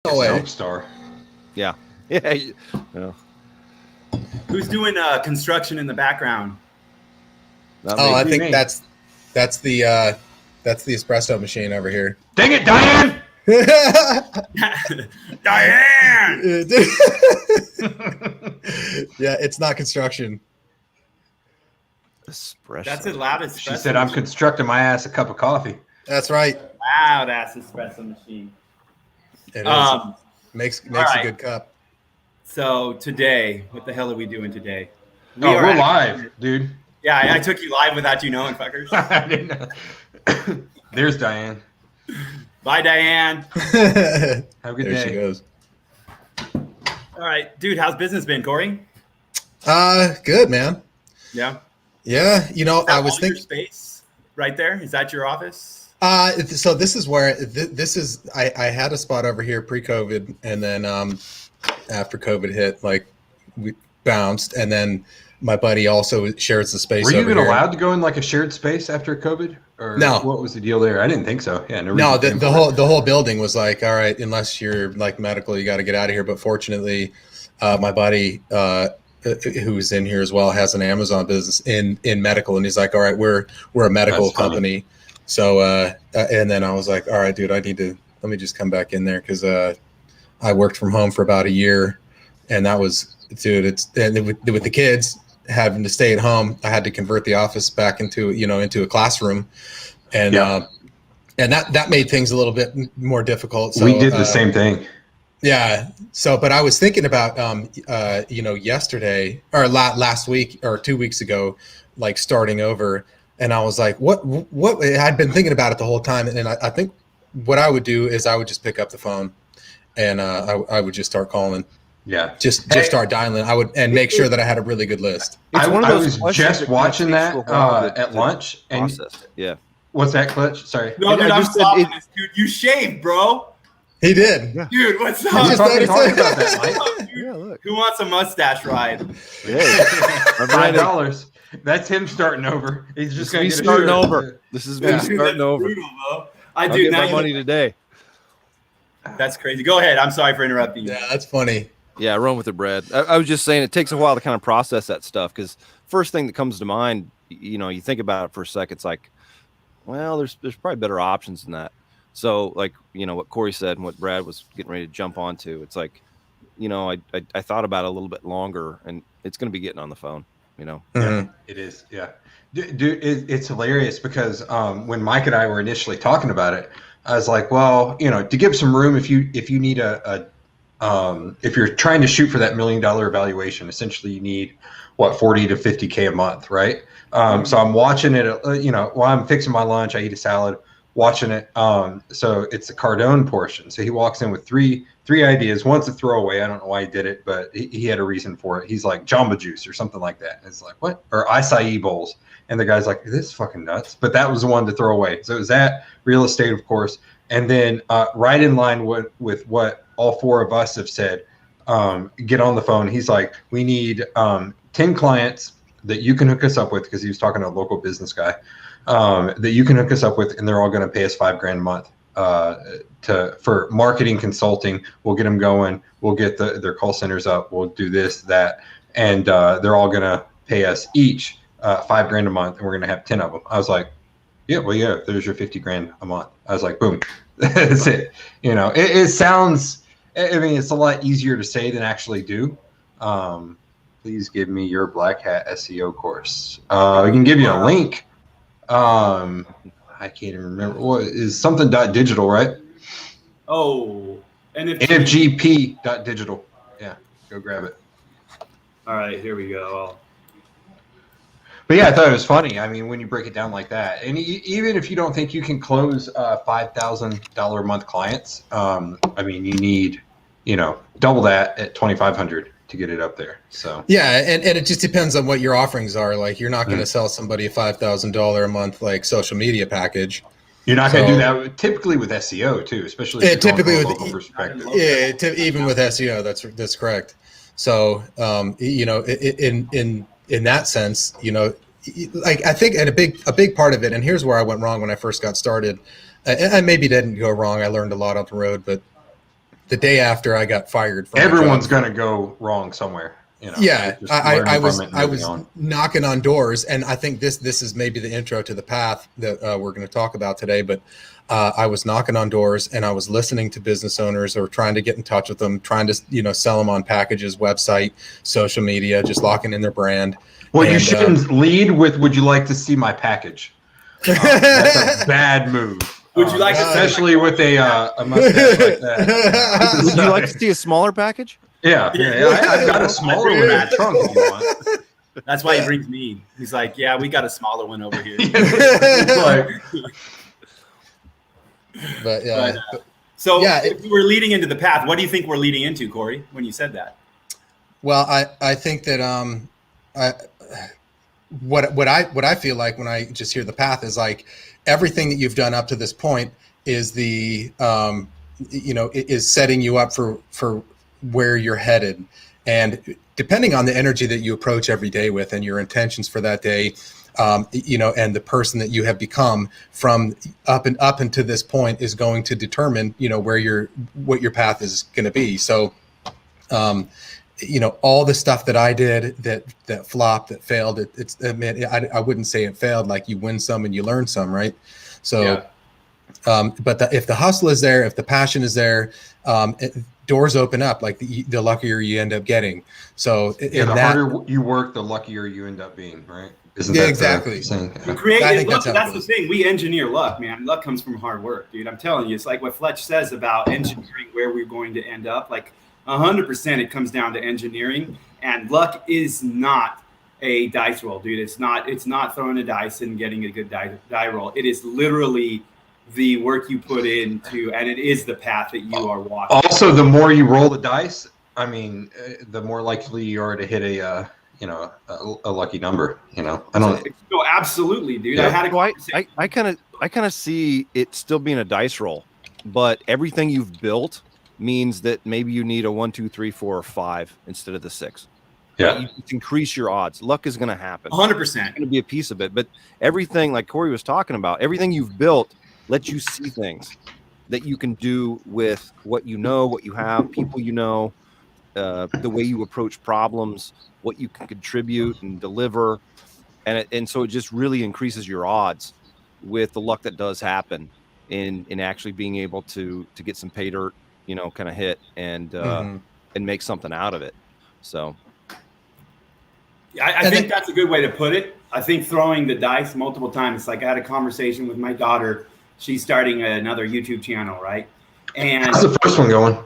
No way. Soapstar. Yeah. Yeah. Who's doing construction in the background? I think that's the espresso machine over here. Dang it, Diane! Diane! Yeah, it's not construction. Espresso. That's a loud espresso. She said, "I'm constructing my ass a cup of coffee." That's right. Loud ass espresso machine. It is. Makes right. a good cup. So today, what the hell are we doing today? We're live, dude. Yeah, I took you live without you knowing, fuckers. I didn't know. There's Diane. Bye, Diane. Have a good There day. she goes. All right, dude, how's business been, Corey? Good, man. Yeah. Yeah, I was your thinking. space right there. Is that your office? So this is where this is. I had a spot over here pre-COVID, and then after COVID hit, like we bounced, and then my buddy also shares the space. Were you over even here. allowed to go in like a shared space after COVID? Or No. What was the deal there? I didn't think so. Yeah, No, the whole building was like, all right, unless you're like medical, you got to get out of here. But fortunately, my buddy who's in here as well has an Amazon business in medical, and he's like, all right, we're a medical That's funny. company. So and then I was like, all right, dude, let me just come back in there because I worked from home for about a year, and that was, dude, and with the kids having to stay at home, I had to convert the office back into a classroom, and and that made things a little bit more difficult. So we did the same thing. Yeah. So, but I was thinking about yesterday or last week or 2 weeks ago, like starting over, and I was like, what I'd been thinking about it the whole time, and I think what I would do is I would just pick up the phone, and I would just start calling. Yeah. Just start dialing. I would make sure that I had a really good list. It's one of I those was questions just that watching takes that a while at lunch. And process it. Yeah. what's that, Clutch? Sorry. No, dude, I I'm just said stopping it- this, dude. You shaved, bro. He did. Yeah. Dude, what's I up? just fucking noticed talking it. about that, Mike. Yeah, look. Who wants a mustache ride? Hey, $5. That's him starting over. He's just going me to get starting a shirt. over. This is me Yeah. Dude, starting that's over. brutal, bro. I'll Dude, get now my money today. that's crazy. Go ahead. I'm sorry for interrupting you. Yeah, that's funny. Yeah, run with it, Brad. I was just saying it takes a while to kind of process that stuff because first thing that comes to mind, you think about it for a second, it's like, well, there's probably better options than that. So like, what Corey said and what Brad was getting ready to jump onto, it's like, I thought about it a little bit longer, and it's going to be getting on the phone, Mhm. Yeah, it is. Yeah. Dude, it's hilarious because when Mike and I were initially talking about it, I was like, well, to give some room, if you need if you're trying to shoot for that $1 million evaluation, essentially you need what, 40 to 50K a month, right? So I'm watching it, while I'm fixing my lunch, I eat a salad, watching it. So it's the Cardone portion. So he walks in with three ideas. One's a throwaway. I don't know why he did it, but he had a reason for it. He's like Jamba Juice or something like that. And it's like, what? Or acai bowls. And the guy's like, this is fucking nuts. But that was the one to throw away. So it was that, real estate, of course. And then right in line with what all four of us have said, get on the phone. He's like, we need 10 clients that you can hook us up with, because he was talking to a local business guy, that you can hook us up with, and they're all going to pay us $5,000 a month for marketing consulting. We'll get them going. We'll get their call centers up. We'll do this, that, and they're all going to pay us each $5,000 a month, and we're going to have 10 of them. I was like, yeah, well, yeah, there's your $50,000 a month. I was like, boom, that's it. It sounds, I mean, it's a lot easier to say than actually do. Please give me your Black Hat SEO course. We can give you a link. I can't even remember. What is something .digital, right? Oh, NFGP.digital. Yeah, go grab it. All right, here we go. But yeah, I thought it was funny. I mean, when you break it down like that, and even if you don't think you can close $5,000 a month clients, I mean, you need, double that at 2,500 to get it up there. So Yeah, and it just depends on what your offerings are. Like, you're not going to sell somebody a $5,000 a month like social media package. you're not going to do that typically with SEO too, especially if you're typically going from a with local perspective. Yeah, even with SEO, that's correct. So, in that sense, like, I think, and a big part of it, and here's where I went wrong when I first got started, and maybe didn't go wrong. I learned a lot on the road, but the day after I got fired from everyone's going to go wrong somewhere. You know, yeah, just I learning was from it and I moving was on. knocking on doors, and I think this is maybe the intro to the path that we're going to talk about today. But I was knocking on doors, and I was listening to business owners or trying to get in touch with them, trying to sell them on packages, website, social media, just locking in their brand. Well, you And, shouldn't lead with "Would you like to see my package?" That's a bad move. Would you like to see especially with a mustache like that? Would you like to see a smaller package? Yeah, I've got a smaller one in the trunk if you want. That's why he brings me in. He's like, yeah, we got a smaller one over here. It's like, But yeah, So Yeah, if we're leading into the path, what do you think we're leading into, Corey, when you said that? well, I think that what I feel like when I just hear the path is like everything that you've done up to this point is the is setting you up for where you're headed, and depending on the energy that you approach every day with and your intentions for that day, and the person that you have become from up until this point is going to determine what your path is going to be. So all the stuff that I did that flopped, that failed, I wouldn't say it failed. Like you win some and you learn some, right? So Yeah. but if the hustle is there, if the passion is there, doors open up. Like the luckier you end up getting. So the harder you work, the luckier you end up being, right? Isn't Yeah, that exactly. the saying? You Yeah. create I think luck, that's how it that's the goes. thing. We engineer luck, man. Luck comes from hard work, dude. I'm telling you, it's like what Fletch says about engineering where we're going to end up. Like 100%, it comes down to engineering, and luck is not a dice roll, dude. It's not throwing a dice and getting a good die roll. It is literally the work you put into, and it is the path that you are walking. Also, the more you roll the dice, I mean, the more likely you are to hit a lucky number. I don't. No, absolutely, dude. Yeah. I had a conversation. I kind of see it still being a dice roll, but everything you've built means that maybe you need a 1, 2, 3, 4, or 5 instead of the 6. Yeah. You increase your odds. Luck is going to happen. 100%. It's going to be a piece of it, but everything, like Corey was talking about, everything you've built lets you see things that you can do with what you know, what you have, people the way you approach problems, what you can contribute and deliver, and so it just really increases your odds with the luck that does happen in actually being able to get some pay dirt, kind of hit and make something out of it. So I think that's a good way to put it. I think throwing the dice multiple times. Like I had a conversation with my daughter. She's starting another YouTube channel, right? And How's the first one going?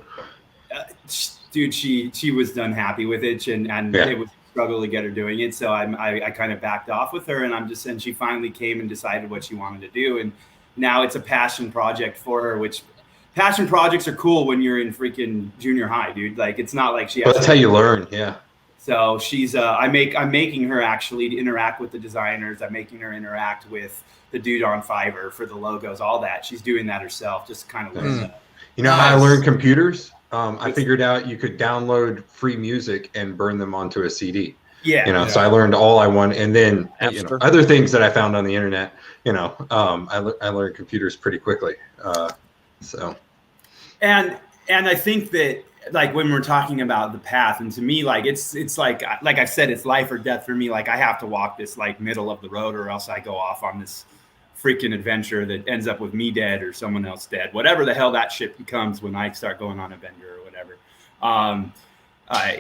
dude, she was unhappy with it, and it was a struggle to get her doing it. So I kind of backed off with her, and she finally came and decided what she wanted to do, and now it's a passion project for her. Which passion projects are cool when you're in freaking junior high, dude. Like it's not like she has. Well, that's how you learn, yeah. So she's I'm making her actually interact with the designers. I'm making her interact with the dude on Fiverr for the logos, all that. She's doing that herself, just kind of learning that. You know how I learned computers? I figured out you could download free music and burn them onto a CD. Yeah. So I learned all I wanted, and then Napster. other things that I found on the internet. I learned computers pretty quickly. And I think that like when we're talking about the path, and to me, like it's like I said, it's life or death for me. Like I have to walk this like middle of the road, or else I go off on this freaking adventure that ends up with me dead or someone else dead, whatever the hell that shit becomes when I start going on a bender or whatever.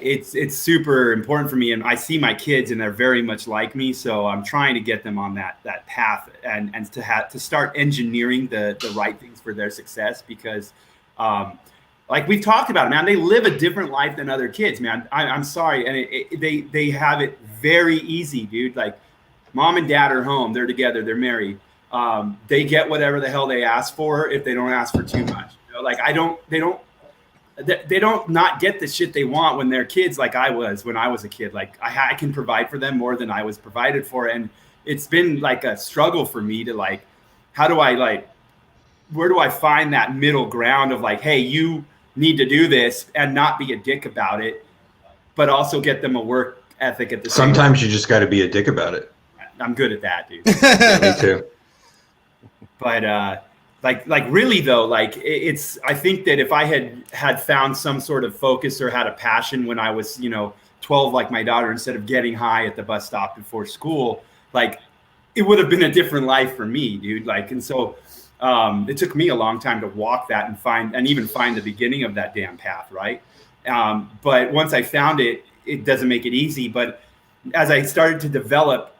It's super important for me, and I see my kids and they're very much like me, so I'm trying to get them on that path and to start engineering the right things for their success, because like we've talked about it, man, they live a different life than other kids, man. I'm sorry, and they have it very easy, dude. Like mom and dad are home, they're together, they're married. They get whatever the hell they ask for if they don't ask for too much. Like they don't not get the shit they want when they're kids, like I was when I was a kid. Like I can provide for them more than I was provided for, and it's been like a struggle for me to like, where do I find that middle ground of like, hey, you need to do this and not be a dick about it, but also get them a work ethic at the same time. Sometimes you just got to be a dick about it. I'm good at that, dude. Yeah, me too. But like really though, like it's, I think that if I had found some sort of focus or had a passion when I was, 12, like my daughter, instead of getting high at the bus stop before school, like it would have been a different life for me, dude. Like, and so it took me a long time to walk that and even find the beginning of that damn path. Right. But once I found it, it doesn't make it easy. But as I started to develop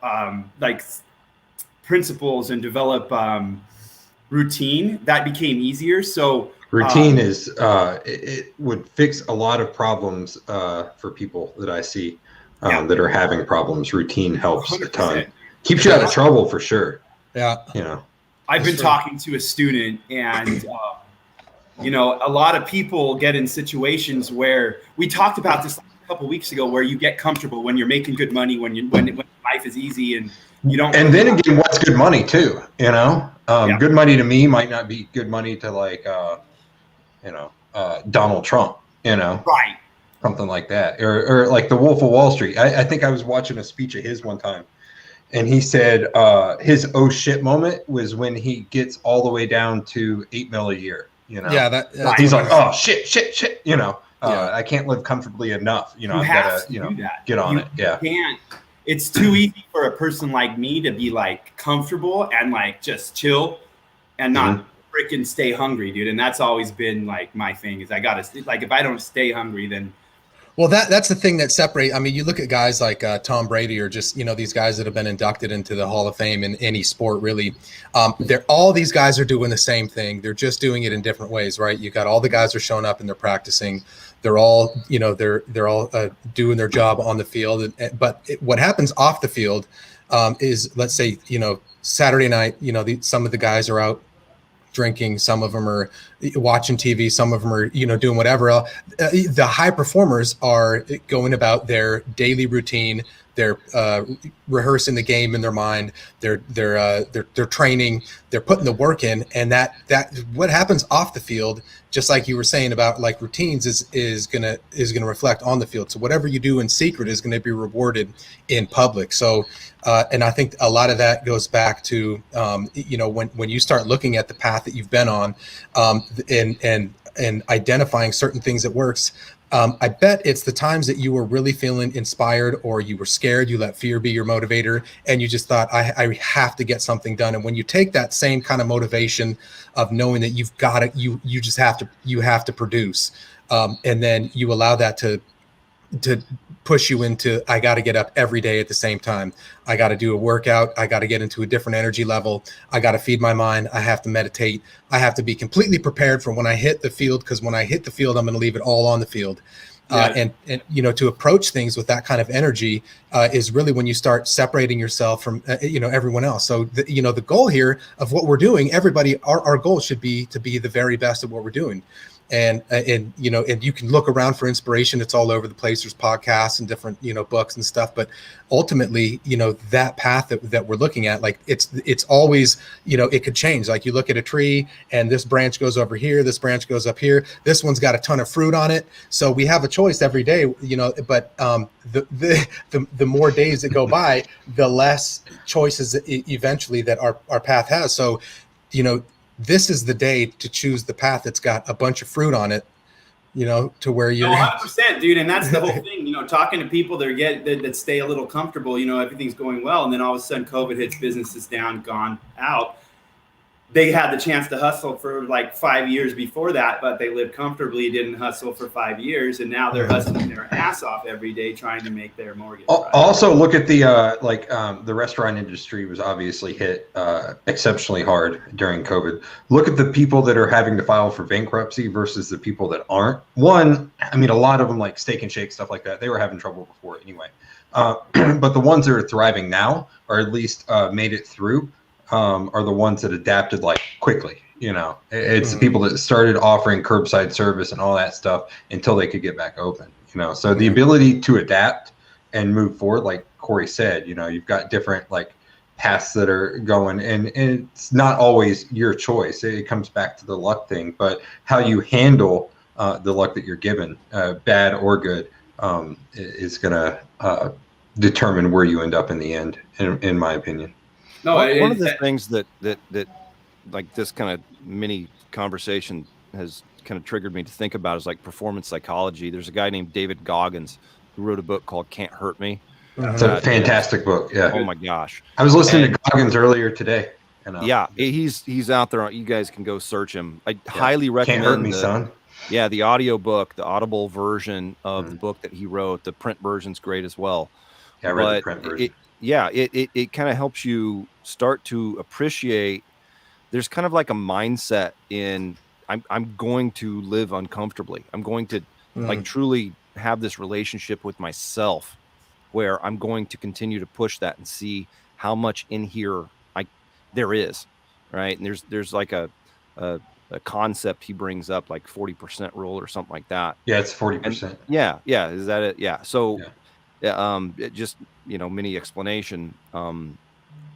like principles and develop routine, that became easier. So routine is it would fix a lot of problems for people that I see that are having problems. Routine helps 100%. A ton. Keeps you out of trouble for sure. Yeah. I've been talking to a student, and a lot of people get in situations where we talked about this a couple of weeks ago, where you get comfortable when you're making good money, when life is easy, and you don't. And then again, what's good money too? Good money to me might not be good money to like Donald Trump. Right. Something like that, or like the Wolf of Wall Street. I think I was watching a speech of his one time. And he said his oh shit moment was when he gets all the way down to $8 million a year. Yeah, he's like, oh shit. I can't live comfortably enough. I've got to get on it. Yeah, can't. It's too easy for a person like me to be like comfortable and like just chill and not freaking stay hungry, dude. And that's always been like my thing is I gotta like if I don't stay hungry, then. Well, that's the thing that separates. I mean, you look at guys like Tom Brady or just, these guys that have been inducted into the Hall of Fame in any sport, really. All these guys are doing the same thing. They're just doing it in different ways, right? You got all the guys are showing up and they're practicing. They're all, they're all doing their job on the field. But what happens off the field is, let's say, Saturday night, some of the guys are out drinking, some of them are watching TV, some of them are doing whatever else. The high performers are going about their daily routine. They're rehearsing the game in their mind. They're training. They're putting the work in, and that what happens off the field, just like you were saying about like routines, is gonna reflect on the field. So whatever you do in secret is going to be rewarded in public. So and I think a lot of that goes back to when you start looking at the path that you've been on, and identifying certain things that works. I bet it's the times that you were really feeling inspired or you were scared, you let fear be your motivator, and you just thought, I have to get something done. And when you take that same kind of motivation of knowing that you've got it, you have to produce, and then you allow that to push you into, I got to get up every day at the same time. I got to do a workout. I got to get into a different energy level. I got to feed my mind. I have to meditate. I have to be completely prepared for when I hit the field, because when I hit the field, I'm going to leave it all on the field. And to approach things with that kind of energy is really when you start separating yourself from everyone else. So the goal here of what we're doing, everybody, our goal should be to be the very best at what we're doing. And you can look around for inspiration. It's all over the place. There's podcasts and different, books and stuff. But ultimately, that path that we're looking at, like it's always, it could change. Like you look at a tree and this branch goes over here, this branch goes up here. This one's got a ton of fruit on it. So we have a choice every day, but the more days that go by, the less choices eventually that our path has. So, this is the day to choose the path that's got a bunch of fruit on it, to where you're 100%, dude. And that's the whole thing, talking to people that stay a little comfortable, everything's going well. And then all of a sudden COVID hits, business is down, gone out. They had the chance to hustle for like 5 years before that, but they lived comfortably, didn't hustle for 5 years. And now they're hustling their ass off every day trying to make their mortgage. Also look at the, the restaurant industry was obviously hit exceptionally hard during COVID. Look at the people that are having to file for bankruptcy versus the people that aren't. One, I mean, a lot of them like Steak and Shake, stuff like that, they were having trouble before anyway. But the ones that are thriving now, or at least made it through, are the ones that adapted like quickly. It's the people that started offering curbside service and all that stuff until they could get back open. So the ability to adapt and move forward, like Corey said, you've got different like paths that are going, and it's not always your choice. It comes back to the luck thing, but how you handle the luck that you're given, bad or good, is gonna determine where you end up in the end, in my opinion. No, one of the things that like this kind of mini conversation has kind of triggered me to think about is like performance psychology. There's a guy named David Goggins who wrote a book called Can't Hurt Me. It's a fantastic book. Yeah. Oh my gosh. I was listening to Goggins earlier today. And, yeah, he's out there. You guys can go search him. I highly recommend. Can't Hurt Me, son. Yeah, the audio book, the Audible version of the book that he wrote. The print version's great as well. Yeah, I read the print version. It kind of helps you start to appreciate. There's kind of like a mindset in I'm going to live uncomfortably. I'm going to like truly have this relationship with myself where I'm going to continue to push that and see how much in here there is, right? And there's like a concept he brings up, like 40% rule or something like that. Yeah, it's 40%. Yeah. Is that it? Yeah. So, it just, mini explanation.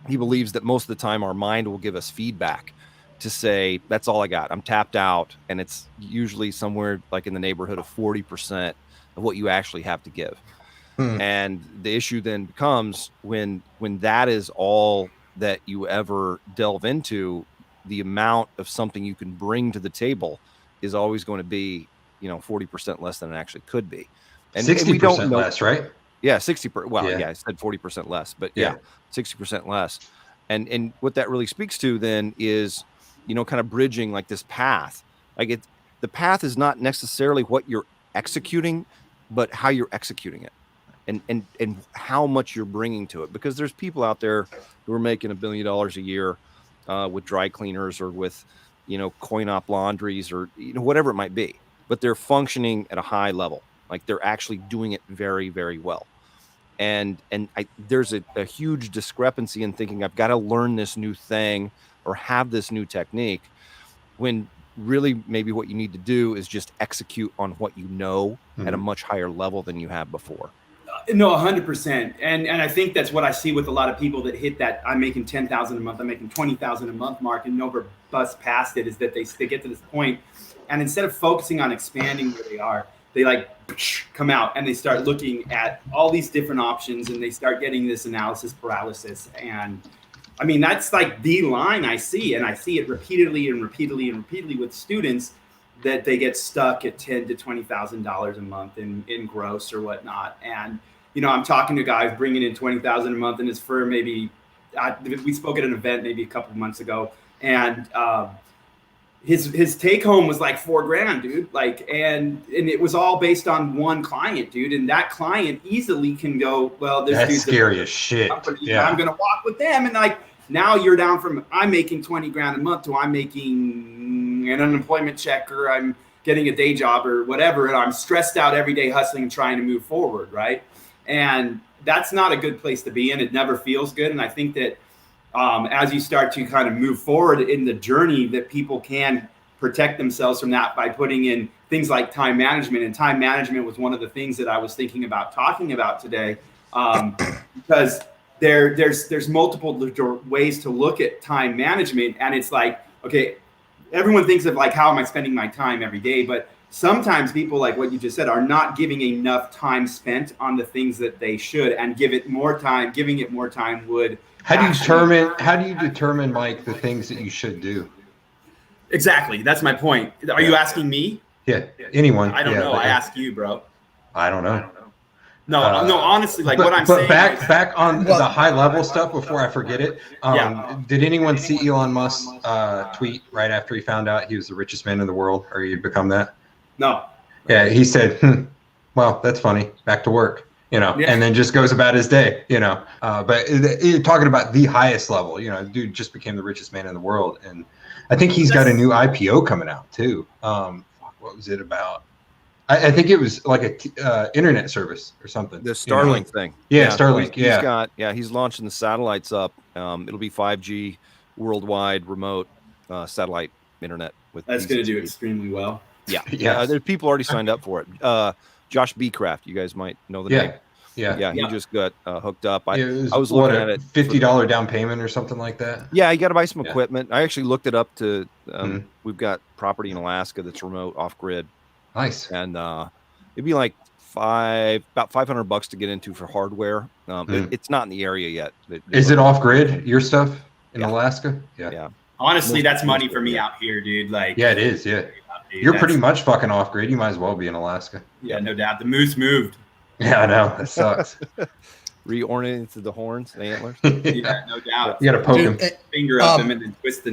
He believes that most of the time our mind will give us feedback to say, that's all I got. I'm tapped out. And it's usually somewhere like in the neighborhood of 40% of what you actually have to give. And the issue then becomes when that is all that you ever delve into, the amount of something you can bring to the table is always going to be, 40% less than it actually could be. And 60% less, right? Yeah, 60%. Well, I said 40% less, but 60% less. And what that really speaks to then is, kind of bridging like this path. Like the path is not necessarily what you're executing, but how you're executing it. And how much you're bringing to it, because there's people out there who are making $1 billion a year with dry cleaners or with, coin-op laundries or whatever it might be, but they're functioning at a high level. Like they're actually doing it very, very well. And there's a huge discrepancy in thinking I've got to learn this new thing or have this new technique, when really maybe what you need to do is just execute on what you know at a much higher level than you have before. No, 100%. And I think that's what I see with a lot of people that hit that I'm making 10,000 a month, I'm making 20,000 a month mark and never bust past it, is that they get to this point, and instead of focusing on expanding where they are, they like come out and they start looking at all these different options and they start getting this analysis paralysis. And I mean, that's like the line I see, and I see it repeatedly with students, that they get stuck at $10,000 to $20,000 a month in gross or whatnot. And I'm talking to guys bringing in $20,000 a month in his firm. Maybe we spoke at an event maybe a couple of months ago, and his take home was like $4,000, dude. Like, and it was all based on one client, dude. And that client easily can go, well, that's scary as shit. Yeah, I'm gonna walk with them, and like now you're down from I'm making $20,000 a month to I'm making an unemployment check, or I'm getting a day job or whatever, and I'm stressed out every day hustling and trying to move forward, right? And that's not a good place to be in. It never feels good. And I think that as you start to kind of move forward in the journey, that people can protect themselves from that by putting in things like time management. And time management was one of the things that I was thinking about talking about today, because there's multiple ways to look at time management. And it's like, okay, everyone thinks of like, how am I spending my time every day? But sometimes people, like what you just said, are not giving enough time spent on the things that they should, and giving it more time would. How do you determine, Mike, the things that you should do? Exactly. That's my point. Are you asking me? Yeah. Anyone. I don't know. I ask you, bro. I don't know. No, honestly, like what I'm saying. But back on the high level stuff before I forget it. Did anyone see Elon Musk's tweet right after he found out he was the richest man in the world, or he'd become that? No. Yeah, he said, well, that's funny. Back to work, and then just goes about his day, But you're talking about the highest level, dude just became the richest man in the world. And I think he's got a new IPO coming out too. What was it about? I think it was like a internet service or something. The Starlink thing. Yeah, Starlink. He's launching the satellites up. It'll be 5G worldwide remote satellite internet. That's going to do extremely well. Yeah. There's people already signed up for it. Josh Beecraft, you guys might know the name. Yeah. He just got hooked up. I was looking at it. $50 down payment or something like that. Yeah, you got to buy some equipment. I actually looked it up to. We've got property in Alaska that's remote, off grid. Nice. And it'd be like about $500 to get into for hardware. It's not in the area yet. Is it off grid? Your stuff in Alaska? Yeah. Honestly, that's money for me out here, dude. Like, Yeah, it is. Yeah. dude, You're that's- pretty much fucking off grid. You might as well be in Alaska. Yeah, no doubt. The moose moved. Yeah, I know. That sucks. Reoriented the horns, the antlers. Yeah, no doubt. You got to poke Dude, him. Finger up him and then twist the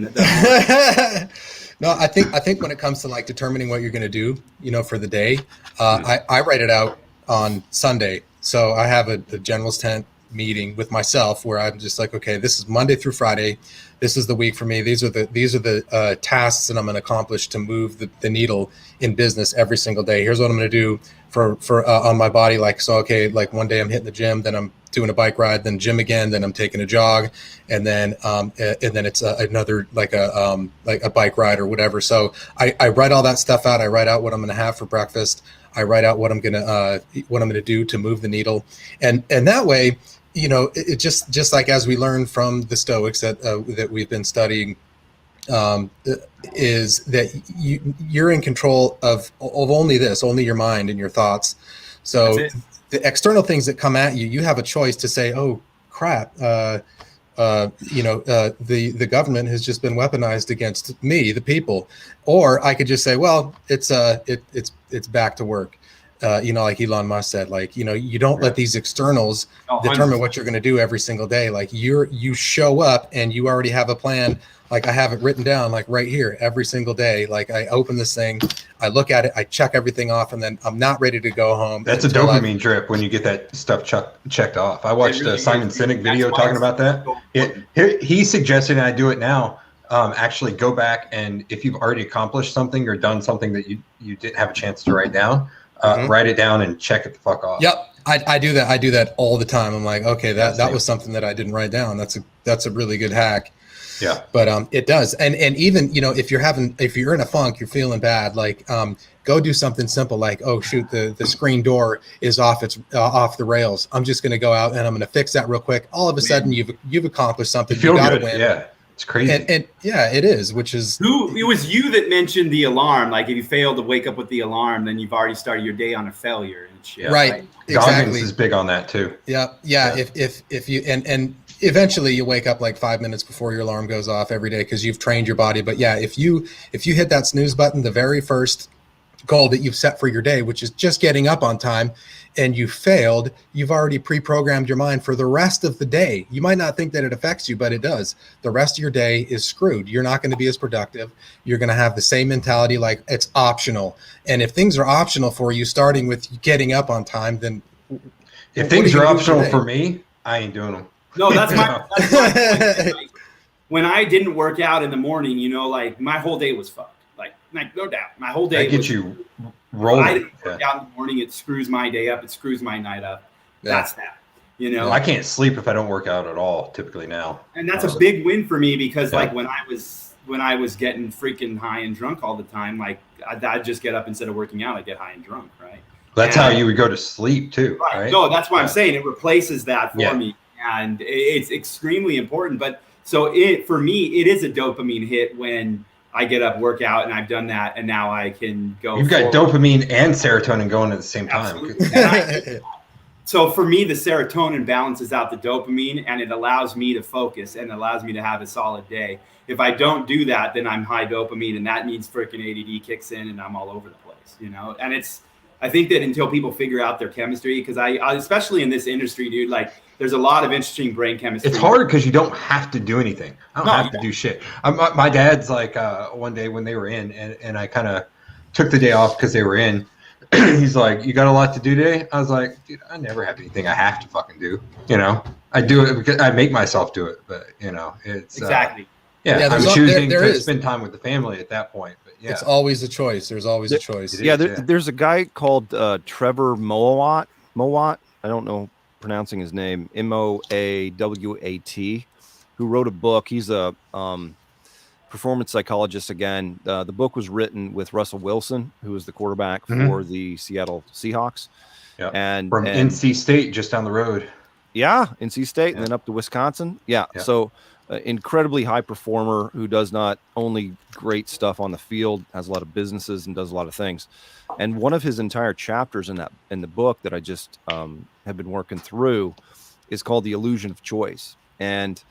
No, I think when it comes to like determining what you're going to do, for the day, I write it out on Sunday. So I have a general's tent meeting with myself where I'm just like, okay, this is Monday through Friday. This is the week for me. These are the tasks that I'm going to accomplish to move the needle in business every single day. Here's what I'm going to do for on my body. Like, so, okay, like one day I'm hitting the gym, then I'm doing a bike ride, then gym again, then I'm taking a jog, and then it's another like a bike ride or whatever. So I write all that stuff out. I write out what I'm going to have for breakfast. I write out what I'm gonna do to move the needle, and that way, it just like as we learned from the Stoics that we've been studying, is that you're in control of only your mind and your thoughts. So the external things that come at you, you have a choice to say, oh crap, the government has just been weaponized against me, the people, or I could just say, well, it's back to work. Like Elon Musk said, like, you don't let these externals determine what you're going to do every single day. Like you show up and you already have a plan. Like I have it written down, like right here, every single day. Like I open this thing, I look at it, I check everything off, and then I'm not ready to go home. That's a dopamine drip when you get that stuff checked off. I watched a Simon Sinek video talking about that. He suggested, and I do it now, actually go back and if you've already accomplished something or done something that you didn't have a chance to write down, write it down and check it the fuck off. Yep. I do that. I do that all the time. I'm like, okay, that was something that I didn't write down. That's a really good hack. Yeah. But it does. And even, if you're in a funk, you're feeling bad, like go do something simple like, oh shoot, the screen door is off the rails. I'm just going to go out and I'm going to fix that real quick. All of a sudden you've accomplished something. You feel gotta good. win. Yeah. It's crazy. And yeah, it is, which is it was you that mentioned the alarm. Like if you fail to wake up with the alarm, then you've already started your day on a failure and shit. Right. Exactly. Goggins is big on that too. Yeah. If you and eventually you wake up like 5 minutes before your alarm goes off every day because you've trained your body. But yeah, if you hit that snooze button, the very first goal that you've set for your day, which is just getting up on time, and you failed, you've already pre-programmed your mind for the rest of the day. You might not think that it affects you, but it does. The rest of your day is screwed. You're not going to be as productive. You're going to have the same mentality, like it's optional. And if things are optional for you, starting with getting up on time, then if things are optional for me, I ain't doing them. No, that's my point. When I didn't work out in the morning, like my whole day was fucked. Like no doubt, my whole day. That gets you rolling. I didn't work out in the morning. It screws my day up. It screws my night up. Yeah. That's that. I can't sleep if I don't work out at all. Typically now, and that's a big win for me because like when I was getting freaking high and drunk all the time, like I'd just get up instead of working out, I'd get high and drunk, right? That's how you would go to sleep too, right? No, that's why I'm saying it replaces that for me, and it's extremely important. But so for me, it is a dopamine hit when I get up, work out, and I've done that, and now I can go. You've got dopamine and serotonin going at the same time. So for me, the serotonin balances out the dopamine, and it allows me to focus and allows me to have a solid day. If I don't do that, then I'm high dopamine, and that means freaking ADD kicks in, and I'm all over the place, And I think that until people figure out their chemistry, because I especially in this industry, dude, like there's a lot of interesting brain chemistry. It's hard because you don't have to do anything. I don't have to do shit. My dad's like one day when they were in, and I kind of took the day off because they were in. He's like, you got a lot to do today? I was like, dude, I never have anything I have to fucking do. I do it because I make myself do it, but it's exactly. I'm choosing to spend time with the family at that point. But it's always a choice. There's always a choice. There's a guy called Trevor Moawat. I don't know pronouncing his name. Moawat, who wrote a book. He's a performance psychologist again. The book was written with Russell Wilson, who was the quarterback for the Seattle Seahawks. Yeah. And NC State just down the road. Yeah, NC State, and then up to Wisconsin. Yeah. So incredibly high performer who does not only great stuff on the field, has a lot of businesses and does a lot of things. And one of his entire chapters in the book that I just have been working through is called The Illusion of Choice. And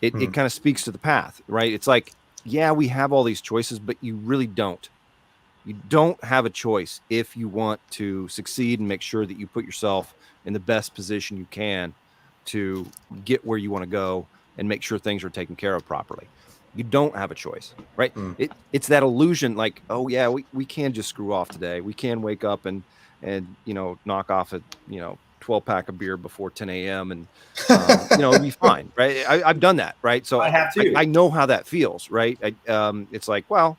it kind of speaks to the path, right? It's like yeah, we have all these choices, but you really don't. You don't have a choice if you want to succeed and make sure that you put yourself in the best position you can to get where you want to go and make sure things are taken care of properly. You don't have a choice, right? It's that illusion like, oh yeah, we can just screw off today. We can wake up and knock off a 12 pack of beer before 10 a.m. and it'll be fine, right? I've done that, right? So I have too. I know how that feels, right? It's like, well,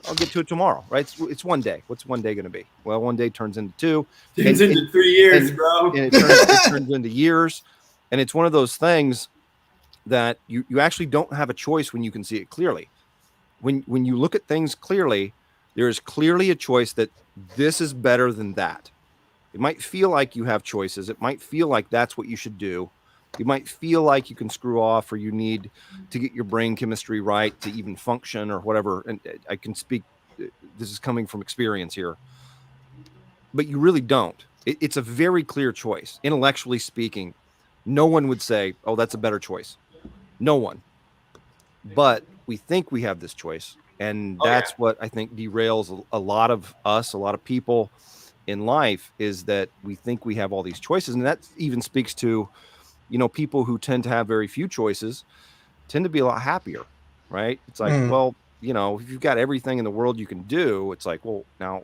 I'll get to it tomorrow, right? It's one day. What's one day going to be? Well, one day turns into two. Turns into 3 years, bro. And it turns into years. And it's one of those things that you actually don't have a choice when you can see it clearly. When you look at things clearly, there is clearly a choice that this is better than that. It might feel like you have choices. It might feel like that's what you should do. You might feel like you can screw off or you need to get your brain chemistry right to even function or whatever. And I can speak, this is coming from experience here, but you really don't. It's a very clear choice. Intellectually speaking, no one would say, oh, that's a better choice. No one. But we think we have this choice. And that's what I think derails a lot of us, a lot of people in life, is that we think we have all these choices. And that even speaks to, people who tend to have very few choices tend to be a lot happier, right? It's like, well, if you've got everything in the world you can do, it's like, well, now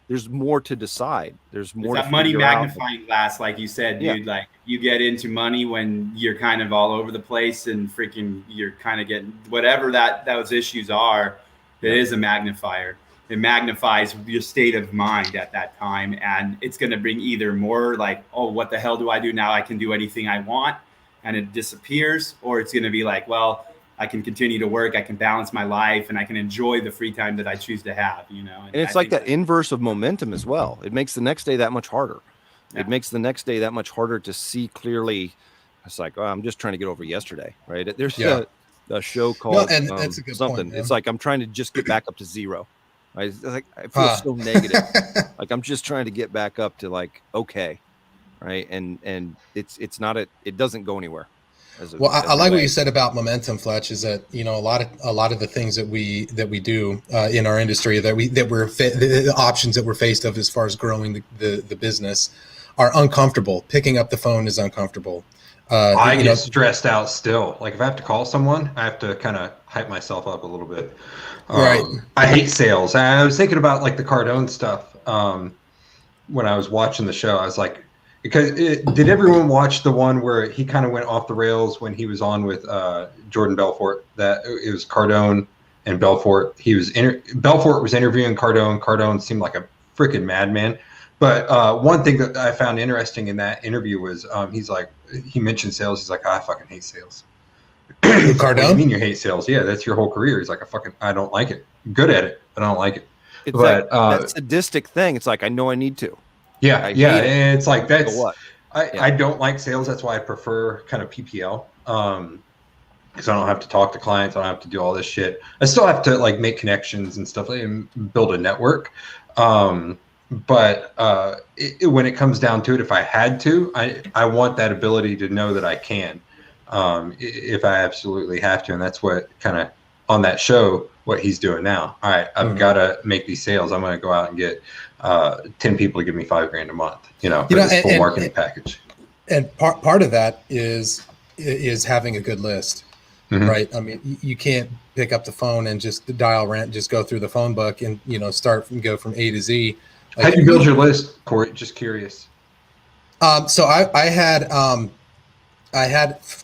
there's more to decide. There's more that money magnifying glass, like you said, dude. Yeah. Like you get into money when you're kind of all over the place and freaking you're kind of getting whatever those issues are. It is a magnifier. It magnifies your state of mind at that time. And it's going to bring either more like, oh, what the hell do I do now? I can do anything I want. And it disappears. Or it's going to be like, well, I can continue to work. I can balance my life and I can enjoy the free time that I choose to have, And it's like that inverse of momentum as well. It makes the next day that much harder. Yeah. It makes the next day that much harder to see clearly. It's like, oh, I'm just trying to get over yesterday, right? There's a show called that's a good something. Point, it's like, I'm trying to just get back up to zero. Right? Like, I feel so negative. Like I'm just trying to get back up to like, okay. Right. And it's not it doesn't go anywhere. I like what you said about momentum, Fletch, is that, a lot of the things that we do in our industry the options that we're faced of as far as growing the business are uncomfortable. Picking up the phone is uncomfortable. I get stressed out still. Like if I have to call someone, I have to kind of hype myself up a little bit. Right. I hate sales. I was thinking about like the Cardone stuff when I was watching the show. I was like, did everyone watch the one where he kind of went off the rails when he was on with Jordan Belfort? That it was Cardone and Belfort. Belfort was interviewing Cardone. Cardone seemed like a freaking madman. But one thing that I found interesting in that interview was he mentioned sales. He's like, I fucking hate sales. Cardone? What do you mean you hate sales? Yeah, that's your whole career. He's like, I don't like it. I'm good at it, but I don't like it. It's that sadistic thing. It's like, I know I need to. Yeah, and it's like that's what? I don't like sales. That's why I prefer kind of PPL. Because I don't have to talk to clients. I don't have to do all this shit. I still have to like make connections and stuff and build a network. But when it comes down to it, if I had to, I want that ability to know that I can, if I absolutely have to. And that's what kind of on that show, what he's doing now. All right, I've got to make these sales. I'm going to go out and get 10 people to give me $5,000 a month, for this full marketing package. And part of that is having a good list, right? I mean, you can't pick up the phone and just dial rent, just go through the phone book and, go from A to Z. Like, how do you build your list, Corey? Just curious. So I had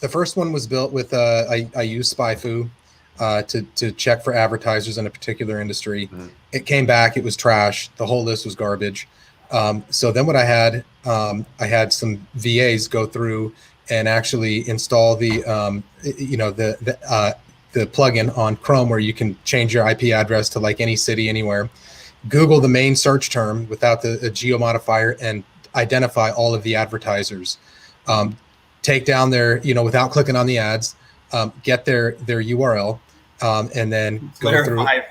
the first one was built with I used SpyFu to check for advertisers in a particular industry. It came back, it was trash. The whole list was garbage. So then what I had some VAs go through and actually install the plugin on Chrome where you can change your IP address to like any city anywhere. Google the main search term without the geo modifier and identify all of the advertisers. Take down their, without clicking on the ads, get their URL, and then clarify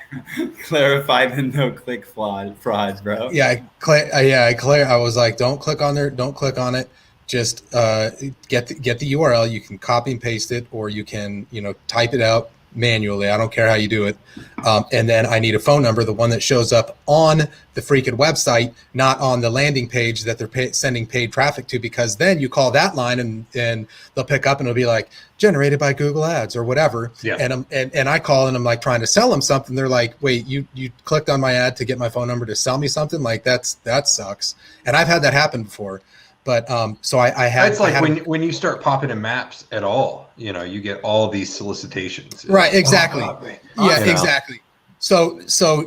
the no-click frauds, bro. I was like, don't click on it. Just get the URL. You can copy and paste it, or you can type it out, manually. I don't care how you do it. And then I need a phone number, the one that shows up on the freaking website, not on the landing page that they're sending paid traffic to, because then you call that line and they'll pick up and it'll be like generated by Google Ads or whatever. Yeah. And I call and I'm like trying to sell them something. They're like, wait, you clicked on my ad to get my phone number to sell me something? Like that sucks. And I've had that happen before. But so I had. It's like when you start popping in maps at all, you know, you get all these solicitations. Right. Exactly. Yeah. You know. Exactly. So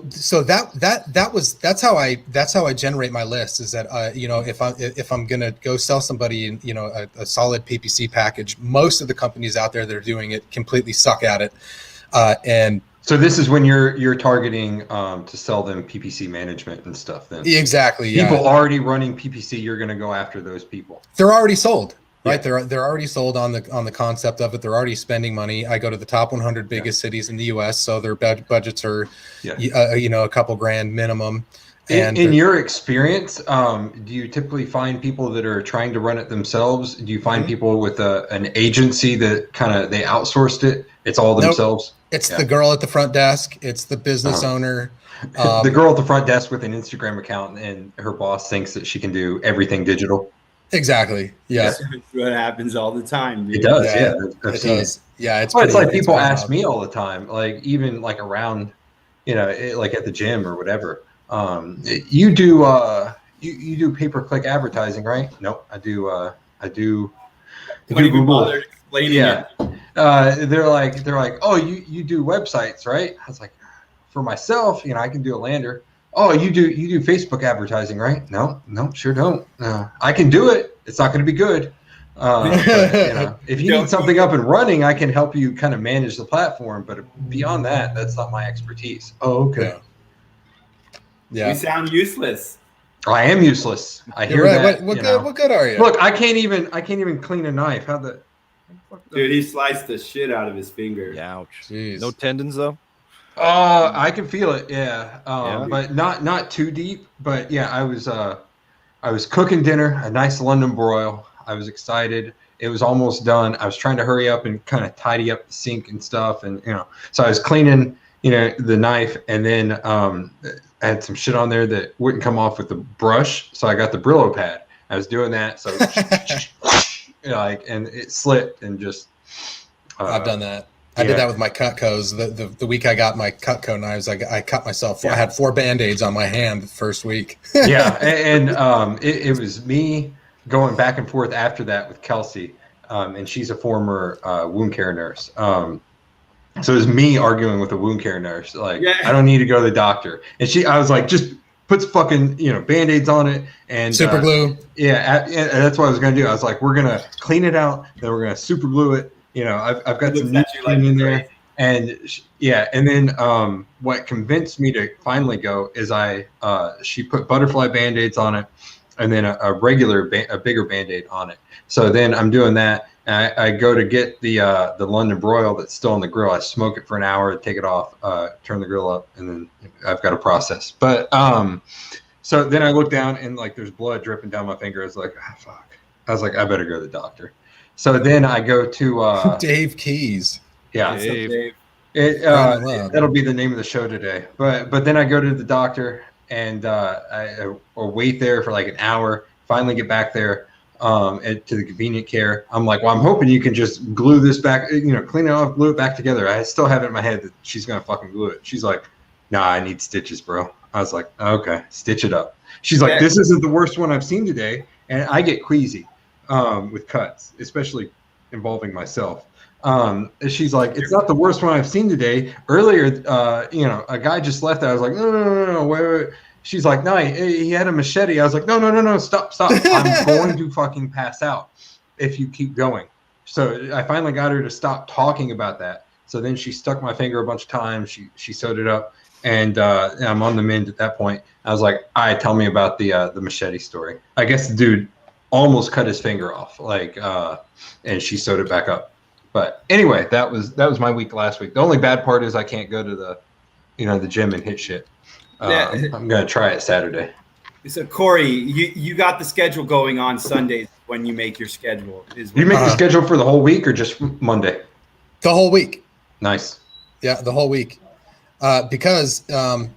that's how I generate my list, is that you know, if I'm gonna go sell somebody, you know, a solid PPC package, most of the companies out there that are doing it completely suck at it, and so this is when you're targeting to sell them PPC management and stuff. Then exactly, yeah. People already running PPC, you're going to go after those people. They're already sold, right? Yeah. They're already sold on the concept of it. They're already spending money. I go to the top 100 biggest cities in the U.S., so their budgets are, you know, a couple grand minimum. And in your experience, do you typically find people that are trying to run it themselves? Do you find people with an agency that kind of they outsourced it? It's all themselves. It's the girl at the front desk. It's the business owner. The girl at the front desk with an Instagram account, and her boss thinks that she can do everything digital. Exactly. Yeah. That's what happens all the time. Dude. It does. Yeah, Yeah. it does. Yeah. It's like people ask me all the time, like even like around, you know, like at the gym or whatever. You do you do pay-per-click advertising, right? Nope. I do Google. Yeah. They're like, oh, you do websites, right? I was like, for myself, you know, I can do a lander. Oh, you do Facebook advertising, right? No, sure don't. I can do it. It's not going to be good. But, you know, if you need something up and running, I can help you kind of manage the platform. But beyond that, that's not my expertise. Oh, okay. Yeah. You sound useless. I am useless. I hear right. that. What good are you? Look, I can't even clean a knife. How the Dude, he sliced the shit out of his finger. Yeah, ouch. Jeez. No tendons though. I can feel it. Yeah. But not too deep. But yeah, I was cooking dinner, a nice London broil. I was excited. It was almost done. I was trying to hurry up and kind of tidy up the sink and stuff, and you know, so I was cleaning, you know, the knife, and then I had some shit on there that wouldn't come off with the brush, so I got the Brillo pad. I was doing that, so you know, like, and it slipped and just. I've done that. I did that with my Cutcos. The week I got my Cutco knives, I cut myself. Yeah. I had 4 Band-Aids on my hand the first week. Yeah, and it was me going back and forth after that with Kelsey, and she's a former wound care nurse. So it was me arguing with a wound care nurse, like, I don't need to go to the doctor. And I was like, just puts fucking, you know, Band-Aids on it and super glue. Yeah, and that's what I was gonna do. I was like, we're gonna clean it out, then we're gonna super glue it. You know, I've got some new in there, and and then what convinced me to finally go is she put butterfly Band-Aids on it, and then a bigger Band-Aid on it. So then I'm doing that, and I go to get the London broil that's still on the grill. I smoke it for an hour, take it off, turn the grill up, and then I've got a process. But so then I look down and like there's blood dripping down my finger. I was like, fuck. I was like, I better go to the doctor. So then I go to Dave Keys. Yeah, Dave. That'll be the name of the show today. But then I go to the doctor and I wait there for like an hour. Finally get back there to the convenient care. I'm like, well, I'm hoping you can just glue this back, you know, clean it off, glue it back together. I still have it in my head that she's gonna fucking glue it. She's like, nah, I need stitches, bro. I was like, okay, stitch it up. She's like, this isn't the worst one I've seen today, and I get queasy with cuts, especially involving myself. She's like, it's not the worst one I've seen today. Earlier, you know, a guy just left. I was like, no, wait. She's like, no, he had a machete. I was like, no, stop. I'm going to fucking pass out if you keep going. So I finally got her to stop talking about that. So then she stuck my finger a bunch of times. She sewed it up, and I'm on the mend at that point. I was like, all right, tell me about the machete story. I guess the dude almost cut his finger off, like, and she sewed it back up. But anyway, that was my week last week. The only bad part is I can't go to the gym and hit shit. I'm gonna try it Saturday. So Corey, you got the schedule going on Sundays when you make your schedule. You make the schedule for the whole week or just Monday? The whole week. Nice. Yeah, the whole week. Because then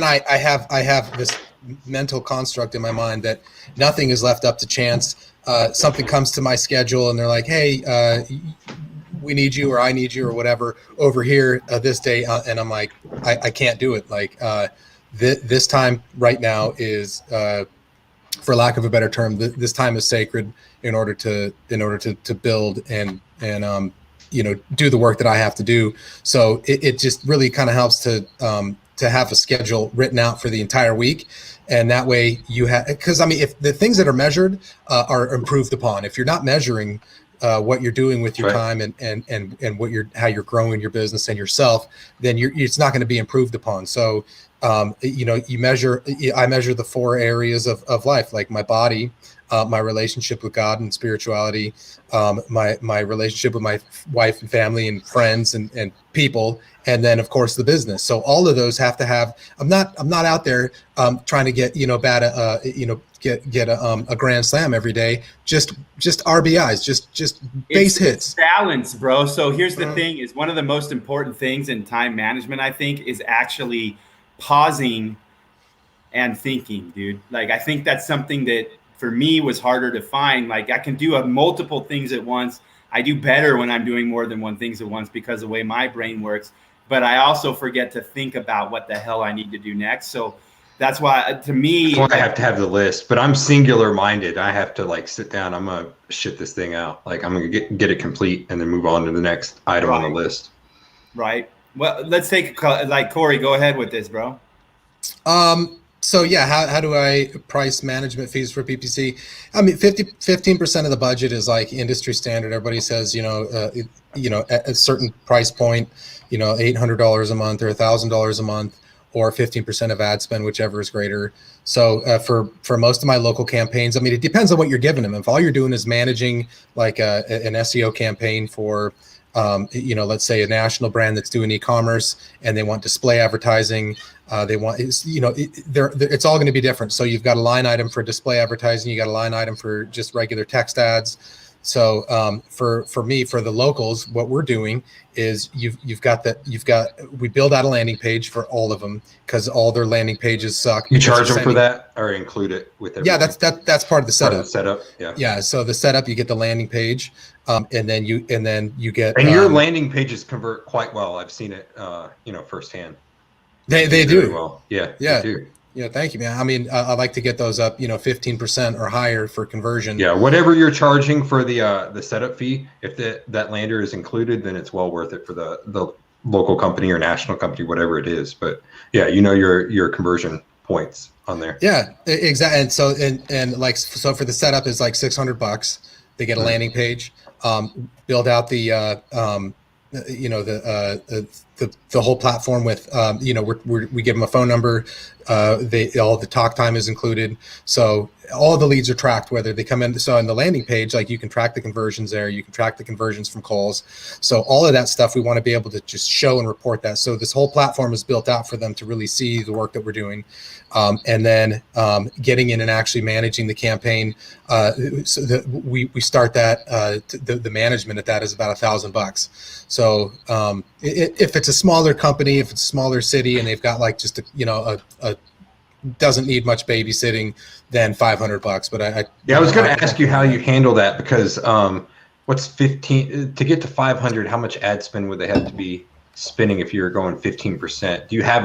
I have this mental construct in my mind that nothing is left up to chance. Something comes to my schedule and they're like, hey, we need you, or I need you, or whatever over here this day, and I'm like, I can't do it. Like this time right now is, for lack of a better term, this time is sacred in order to build and do the work that I have to do. So it just really kind of helps to have a schedule written out for the entire week. And that way you have, because I mean, if the things that are measured are improved upon, if you're not measuring what you're doing with your time and how you're growing your business and yourself, then it's not going to be improved upon. So I measure the 4 areas of life, like my body, my relationship with God and spirituality, my relationship with my wife and family and friends and people, and then of course the business. So all of those have to have. I'm not out there trying to get get a grand slam every day. Just RBIs, just base hits. Balance, bro. So here's the thing: is one of the most important things in time management, I think, is actually pausing and thinking, dude. Like I think that's something that for me was harder to find. Like I can do multiple things at once. I do better when I'm doing more than one things at once because of the way my brain works. But I also forget to think about what the hell I need to do next. So that's why, to me, I have to have the list. But I'm singular minded. I have to like sit down. I'm gonna shit this thing out. Like I'm gonna get it complete and then move on to the next item on the list. Right. Well, let's take like Corey. Go ahead with this, bro. So yeah, how do I price management fees for PPC? I mean, 15% of the budget is like industry standard. Everybody says, at a certain price point, $800 a month or $1,000 a month, or 15% of ad spend, whichever is greater. So for most of my local campaigns, I mean, it depends on what you're giving them. If all you're doing is managing like an SEO campaign for, let's say a national brand that's doing e-commerce and they want display advertising, it's all going to be different. So you've got a line item for display advertising, you got a line item for just regular text ads. So for me, for the locals, what we're doing is we build out a landing page for all of them because all their landing pages suck. You charge them for that or include it with everything? Yeah, that's part of the setup. Yeah. So the setup, you get the landing page, and then you get. And your landing pages convert quite well. I've seen it, firsthand. They do well. Yeah. Yeah. They do. Yeah, thank you, man. I mean, I like to get those up, 15% or higher for conversion. Yeah, whatever you're charging for the setup fee, if that lander is included, then it's well worth it for the local company or national company, whatever it is. But yeah, your conversion points on there. Yeah, exactly. And so so for the setup is like $600. They get a landing page, build out the whole platform with we give them a phone number, all the talk time is included, so all the leads are tracked whether they come in. So on the landing page, like you can track the conversions there, you can track the conversions from calls, so all of that stuff we want to be able to just show and report that. So this whole platform is built out for them to really see the work that we're doing, and then getting in and actually managing the campaign. So we start that the management at that is about $1,000. So if it's a smaller company, if it's a smaller city, and they've got like just a doesn't need much babysitting, then $500. But I was going to ask you how you handle that, because what's 15 to get to 500? How much ad spend would they have to be spending if you're going 15%? Do you have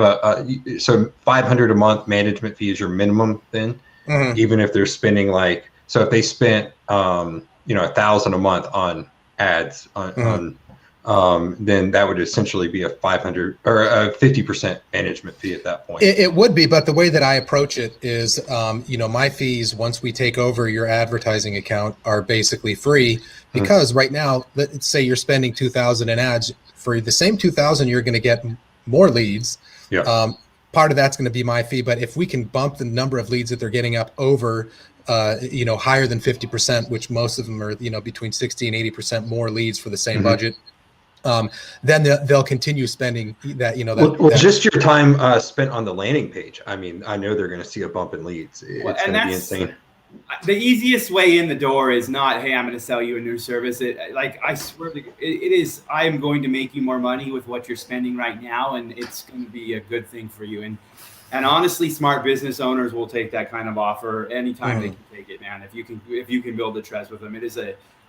so 500 a month management fee is your minimum then? Mm-hmm. Even if they're spending so if they spent $1,000 a month on ads then that would essentially be a 500 or a 50% management fee at that point. It would be, but the way that I approach it is, my fees once we take over your advertising account are basically free, because right now, let's say you're spending $2,000 in ads. For the same $2,000, you're going to get more leads. Yeah. Part of that's going to be my fee, but if we can bump the number of leads that they're getting up over, higher than 50%, which most of them are, between 60 and 80% more leads for the same budget. Then they'll continue spending that. Just your time spent on the landing page. I mean, I know they're going to see a bump in leads. It's going to be insane. the easiest way in the door is not, hey, I'm going to sell you a new service. I swear it is, I am going to make you more money with what you're spending right now, and it's going to be a good thing for you. And honestly, smart business owners will take that kind of offer anytime they can take it, man. If you can build the trust with them, it is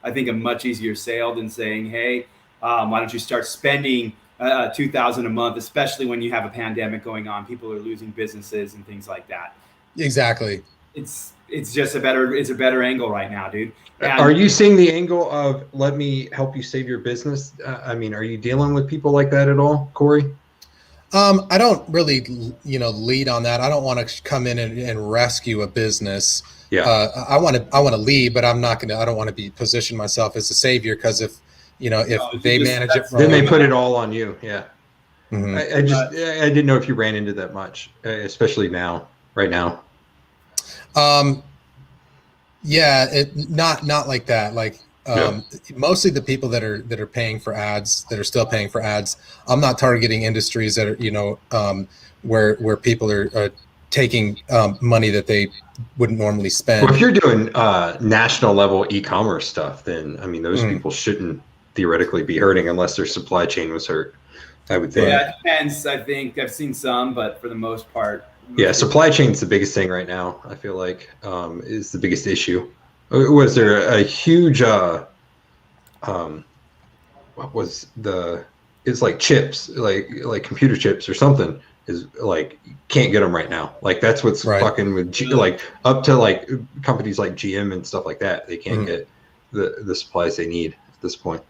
I think a much easier sale than saying, hey, why don't you start spending $2,000 a month, especially when you have a pandemic going on. People are losing businesses and things like that. Exactly. It's just a better angle right now, dude. And are you seeing the angle of let me help you save your business? I mean, are you dealing with people like that at all, Corey? I don't really, lead on that. I don't want to come in and rescue a business. Yeah. I want to lead, but I don't want to be position myself as a savior, because if they manage it, then they put it all on you. Yeah. Mm-hmm. I didn't know if you ran into that much, especially right now. Yeah, not like that. Like, mostly the people that are paying for ads, that are still paying for ads. I'm not targeting industries that are, where people are taking money that they wouldn't normally spend. Well, if you're doing national level e-commerce stuff, then I mean, those people shouldn't theoretically be hurting unless their supply chain was hurt, I would think. Yeah, it depends. I think I've seen some, but for the most part. Yeah, supply chain's the biggest thing right now, I feel like, is the biggest issue. Was there a huge, what was it's like chips, like computer chips or something, is like, can't get them right now. Like that's what's fucking with, like up to like companies like GM and stuff like that. They can't get the supplies they need at this point.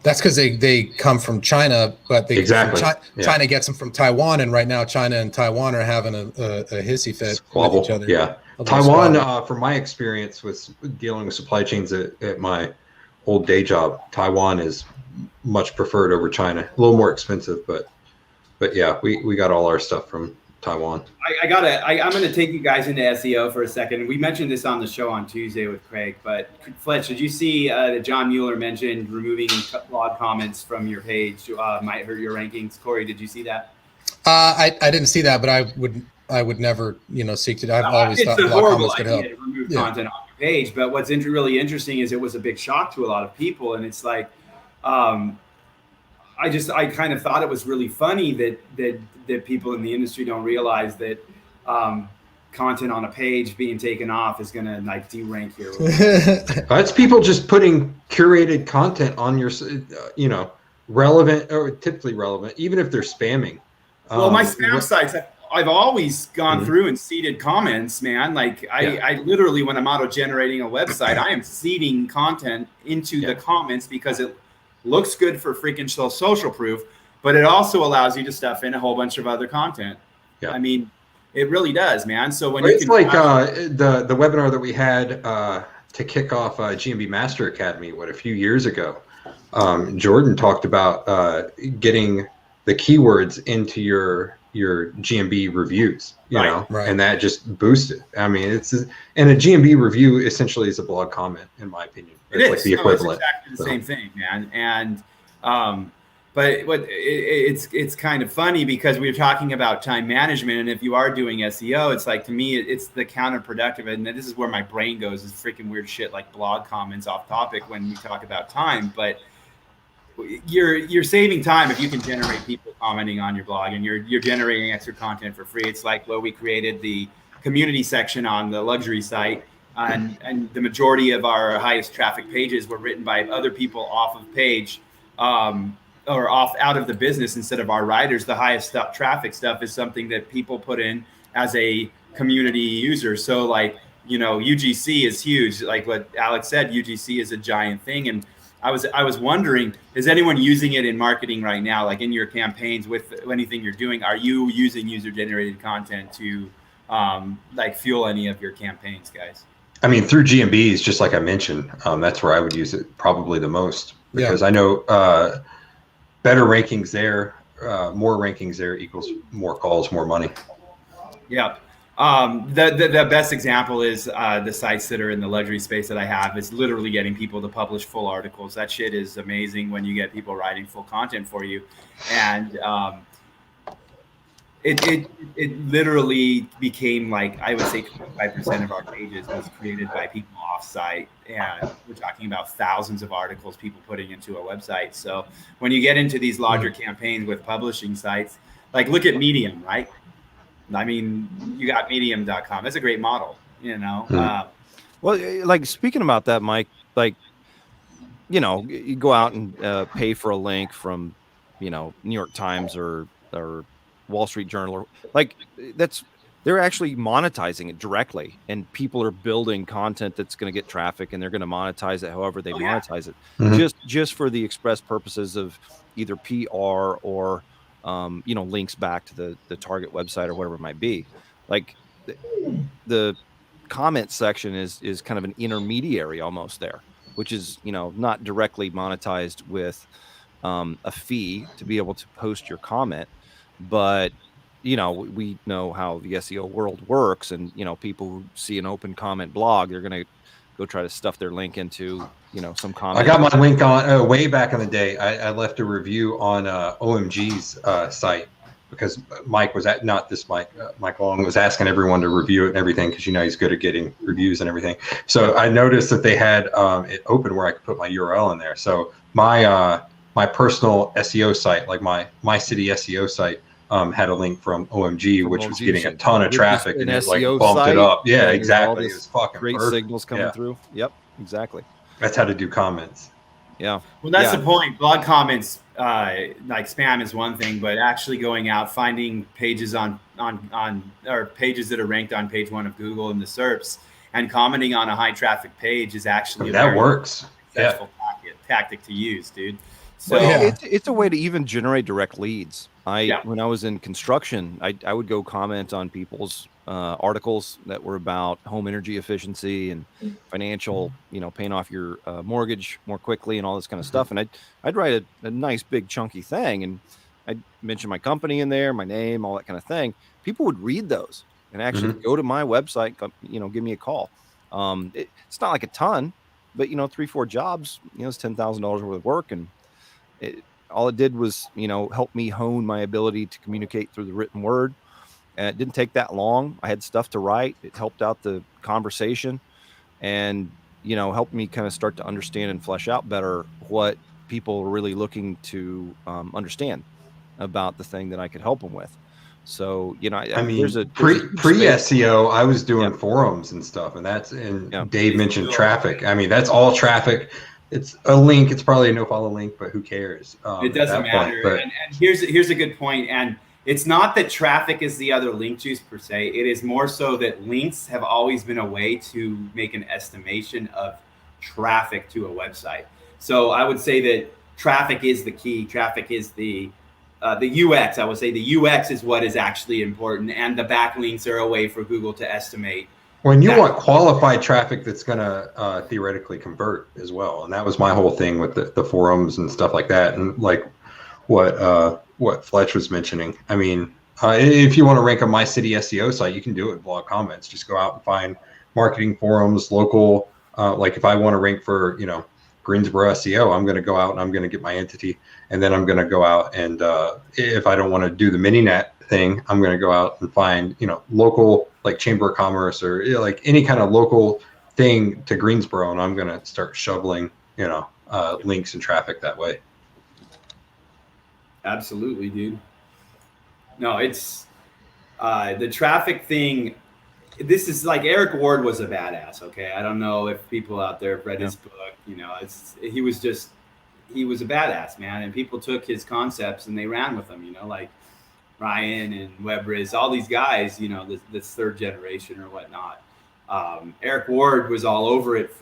That's because they come from China, but China gets them from Taiwan, and right now China and Taiwan are having a hissy fit with each other. Yeah, Taiwan, from my experience with dealing with supply chains at my old day job, Taiwan is much preferred over China. A little more expensive, but yeah, we got all our stuff from Taiwan. I'm going to take you guys into SEO for a second. We mentioned this on the show on Tuesday with Craig, but Fletch, did you see that John Mueller mentioned removing blog comments from your page might hurt your rankings? Corey, did you see that? I didn't see that, but I would never, seek to. I've always thought blog comments could help. To remove content on your page, but what's really interesting is it was a big shock to a lot of people, and it's like, I kind of thought it was really funny that people in the industry don't realize that content on a page being taken off is going to like derank your. That's people just putting curated content on your, relevant or typically relevant, even if they're spamming. Well, my spam sites, I've always gone through and seeded comments, man. Like I literally, when I'm auto-generating a website, I am seeding content into the comments because it looks good for freaking social proof, but it also allows you to stuff in a whole bunch of other content. Yeah. I mean, it really does, man. So when it's like the webinar that we had to kick off GMB Master Academy, a few years ago, Jordan talked about getting the keywords into your GMB reviews, you know, and that just boosted. I mean, and a GMB review essentially is a blog comment, in my opinion. It's like the equivalent. It's exactly the same thing, man. And but it's kind of funny because we were talking about time management, and if you are doing SEO, it's like, to me, it's the counterproductive, and this is where my brain goes, is freaking weird shit like blog comments off topic when we talk about time, but you're saving time if you can generate people commenting on your blog, and you're generating extra content for free. It's like we created the community section on the luxury site, and the majority of our highest traffic pages were written by other people off of page, or out of the business instead of our writers. The highest traffic stuff is something that people put in as a community user. So like, UGC is huge. Like what Alex said, UGC is a giant thing. And I was wondering, is anyone using it in marketing right now? Like in your campaigns with anything you're doing, are you using user generated content to like fuel any of your campaigns, guys? I mean, through GMBs, just like I mentioned, that's where I would use it probably the most, because I know better rankings there, more rankings there equals more calls, more money. Yeah. The best example is the sites that are in the luxury space that I have. It's literally getting people to publish full articles. That shit is amazing when you get people writing full content for you. And It literally became like, I would say 25% of our pages was created by people offsite, and we're talking about thousands of articles people putting into a website. So when you get into these larger campaigns with publishing sites, like look at Medium, right? I mean, you got Medium.com. That's a great model, you know. Well, like speaking about that, Mike, like, you know, you go out and pay for a link from, you know, New York Times or Wall Street Journal, or like they're actually monetizing it directly, and people are building content that's going to get traffic, and they're going to monetize it however they monetize it, just for the express purposes of either PR or you know, links back to the target website or whatever it might be. Like the comment section is kind of an intermediary almost there, which is, you know, not directly monetized with a fee to be able to post your comment, but you know, we know how the SEO world works, and you know, people who see an open comment blog, they're going to go try to stuff their link into, you know, some comment. I got my link on way back in the day. I left a review on OMG's site because Mike was Mike Long was asking everyone to review it and everything, because you know he's good at getting reviews and everything. So I noticed that they had it open where I could put my URL in there. So my personal SEO site, like my city SEO site, had a link from OMG, which was getting a ton of traffic, and it like bumped it up. Yeah, exactly. It was fucking great perfect. Signals coming through. Yep, exactly. That's how to do comments. Yeah. Well, that's the point. Blog comments, like spam is one thing, but actually going out, finding pages on or pages that are ranked on page 1 of Google in the SERPs, and commenting on a high traffic page is actually that works. Successful tactic to use, dude. So it's a way to even generate direct leads. When I was in construction, I would go comment on people's articles that were about home energy efficiency and financial, you know, paying off your mortgage more quickly and all this kind of stuff. And I'd write a nice big chunky thing, and I'd mention my company in there, my name, all that kind of thing. People would read those and actually go to my website, you know, give me a call. It's not like a ton, but you know, 3-4 jobs, you know, it's $10,000 worth of work, and all it did was, you know, help me hone my ability to communicate through the written word. And it didn't take that long. I had stuff to write. It helped out the conversation, and, you know, helped me kind of start to understand and flesh out better what people were really looking to understand about the thing that I could help them with. So, you know, I mean, there's pre SEO, I was doing forums and stuff, and Dave mentioned traffic. I mean, that's all traffic. It's a link. It's probably a no-follow link, but who cares? It doesn't matter. And here's a good point. And it's not that traffic is the other link juice per se. It is more so that links have always been a way to make an estimation of traffic to a website. So I would say that traffic is the key. Traffic is the UX. I would say the UX is what is actually important, and the backlinks are a way for Google to estimate. When you want qualified traffic that's going to theoretically convert as well. And that was my whole thing with the forums and stuff like that. And like what Fletch was mentioning. I mean, if you want to rank on my city SEO site, you can do it in blog comments. Just go out and find marketing forums, local. Like if I want to rank for, you know, Greensboro SEO, I'm going to go out and I'm going to get my entity. And then I'm going to go out and if I don't want to do the Mininet thing, I'm going to go out and find, you know, local, like Chamber of Commerce or, you know, like any kind of local thing to Greensboro, and I'm going to start shoveling, you know, links and traffic that way. Absolutely, dude. No, it's the traffic thing. This is like Eric Ward was a badass. Okay, I don't know if people out there have read his book. You know, he was a badass, man, and people took his concepts and they ran with them. You know, like Ryan and Webriz, all these guys, you know, this third generation or whatnot. Eric Ward was all over it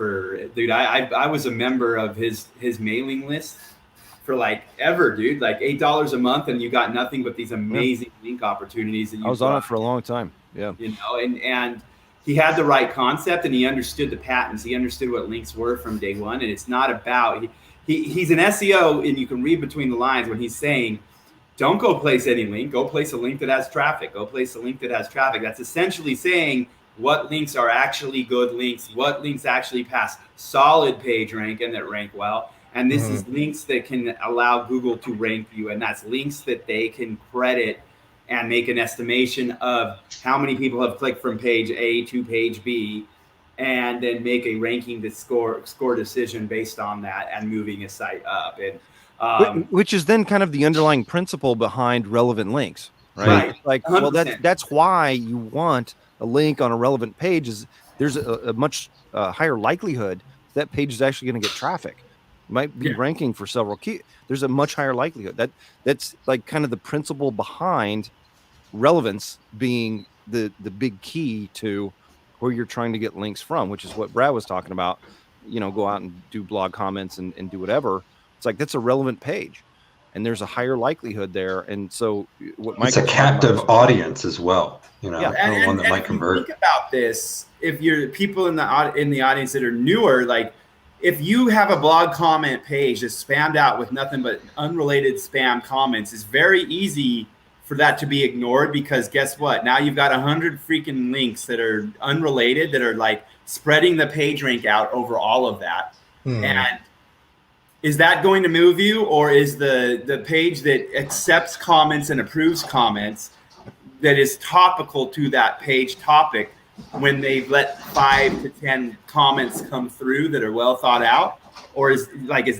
dude. I was a member of his mailing list for like ever, dude, like $8 a month, and you got nothing but these amazing link opportunities. That I was on it for a long time. Yeah. You know, and he had the right concept, and he understood the patterns. He understood what links were from day one. And it's not about, he's an SEO, and you can read between the lines when he's saying, don't go place any link. Go place a link that has traffic. Go place a link that has traffic. That's essentially saying what links are actually good links, what links actually pass solid page rank and that rank well. And this is links that can allow Google to rank you. And that's links that they can credit and make an estimation of how many people have clicked from page A to page B, and then make a ranking to score decision based on that and moving a site up. And which is then kind of the underlying principle behind relevant links, right? Right. Like, well, 100%. that's why you want a link on a relevant page. Is there's a much higher likelihood that page is actually going to get traffic. Might be ranking for several key. There's a much higher likelihood that's like kind of the principle behind relevance being the big key to where you're trying to get links from, which is what Brad was talking about. Go out and do blog comments and do whatever. It's like that's a relevant page, and there's a higher likelihood there. And so what it's a captive audience as well. One that might convert. Think about this: if you're people in the audience that are newer, like if you have a blog comment page that's spammed out with nothing but unrelated spam comments, it's very easy for that to be ignored, because guess what? Now you've got 100 freaking links that are unrelated that are like spreading the page rank out over all of that. And is that going to move you, or is the page that accepts comments and approves comments that is topical to that page topic, when they've let 5 to 10 comments come through that are well thought out, or is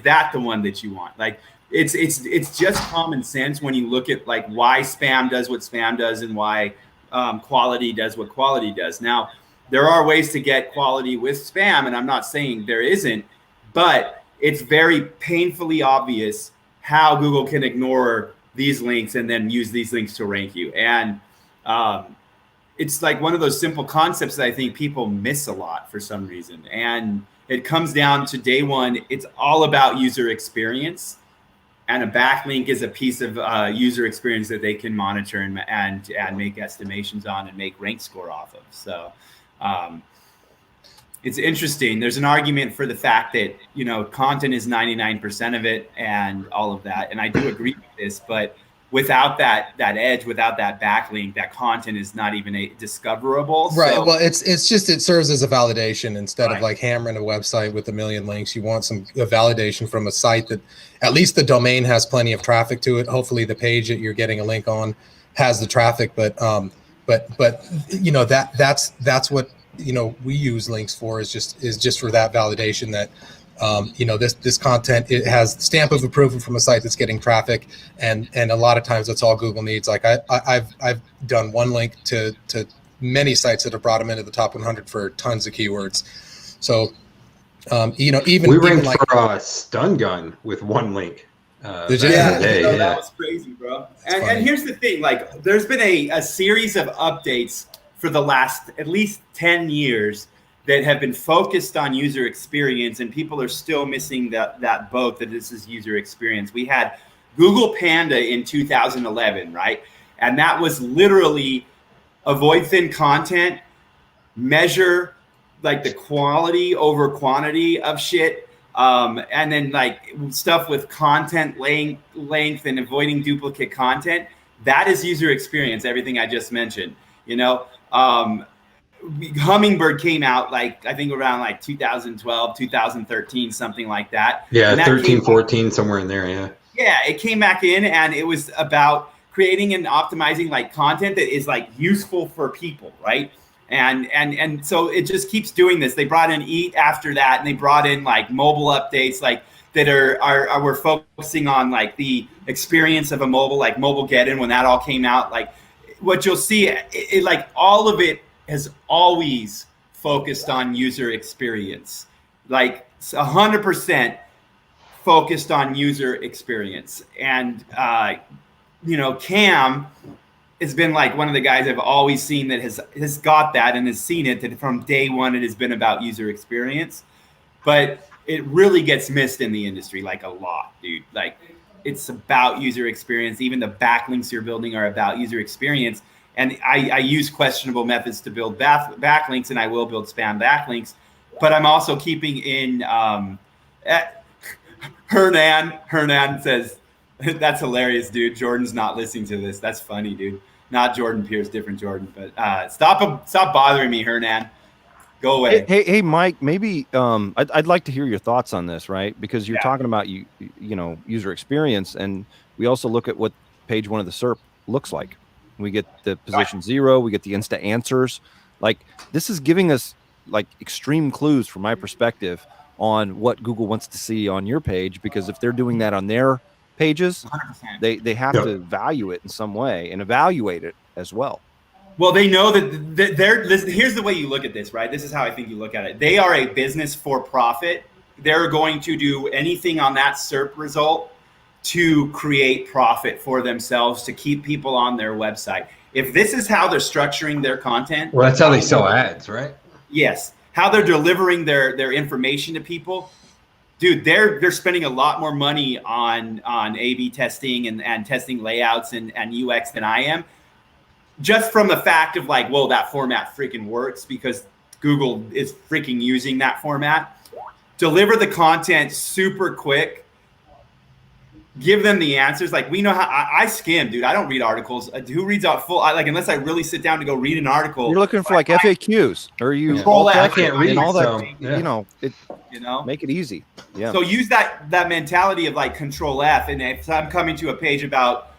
that the one that you want? Like it's just common sense when you look at like why spam does what spam does and why quality does what quality does. Now, there are ways to get quality with spam, and I'm not saying there isn't, but it's very painfully obvious how Google can ignore these links and then use these links to rank you. And it's like one of those simple concepts that I think people miss a lot for some reason. And it comes down to day one, it's all about user experience. And a backlink is a piece of user experience that they can monitor and make estimations on and make rank score off of. So it's interesting. There's an argument for the fact that, content is 99% of it and all of that. And I do agree with this, but without that edge, without that backlink, that content is not even discoverable. Right. So, well, it serves as a validation instead of like hammering a website with a million links. You want a validation from a site that at least the domain has plenty of traffic to it. Hopefully the page that you're getting a link on has the traffic, but that's what, we use links for, is just for that validation that, this content, it has stamp of approval from a site that's getting traffic, and a lot of times that's all Google needs. Like I've done one link to many sites that have brought them into the top 100 for tons of keywords. So, even we ranked like for Stun Gun with one link. Did you? That was crazy, bro. And here's the thing: like, there's been a series of updates for the last at least 10 years that have been focused on user experience, and people are still missing that boat that this is user experience. We had Google Panda in 2011, right? And that was literally avoid thin content, measure like the quality over quantity of shit, and then like stuff with content length and avoiding duplicate content. That is user experience, everything I just mentioned, Hummingbird came out like I think around like 2012, 2013, something like that. Yeah, 13, 14, somewhere in there. Yeah, it came back in, and it was about creating and optimizing like content that is like useful for people, right? And so it just keeps doing this. They brought in Eat after that, and they brought in like mobile updates like that we're focusing on like the experience of a mobile, like Mobilegeddon when that all came out. Like what you'll see, it like all of it has always focused on user experience, like 100% focused on user experience. And, Cam has been like one of the guys I've always seen that has got that and has seen it, that from day one, it has been about user experience, but it really gets missed in the industry, like a lot, dude. Like it's about user experience. Even the backlinks you're building are about user experience. And I use questionable methods to build backlinks, and I will build spam backlinks. But I'm also keeping in Hernan says, that's hilarious, dude. Jordan's not listening to this. That's funny, dude. Not Jordan Pierce, different Jordan. But stop bothering me, Hernan. Go away. Hey, Mike. Maybe I'd like to hear your thoughts on this, right? Because you're talking about user experience, and we also look at what page one of the SERP looks like we get the position 0, we get the instant answers. Like, this is giving us like extreme clues from my perspective on what Google wants to see on your page, because if they're doing that on their pages, 100%. they have to value it in some way and evaluate it as well. Well, they know that here's the way you look at this, right? This is how I think you look at it. They are a business for profit. They're going to do anything on that SERP result to create profit for themselves, to keep people on their website. If this is how they're structuring their content. Well, that's how they sell ads, right? Yes. How they're delivering their information to people. Dude, they're spending a lot more money on A/B testing and testing layouts and UX than I am. Just from the fact of like, whoa, that format freaking works because Google is freaking using that format. Deliver the content super quick. Give them the answers. Like, we know how I skim, dude. I don't read articles. Who reads out full? Unless I really sit down to go read an article. You're looking for like FAQs, or you Control F, I can't read and all that. so, yeah. You know, make it easy. Yeah. So use that mentality of like Control F, and if I'm coming to a page about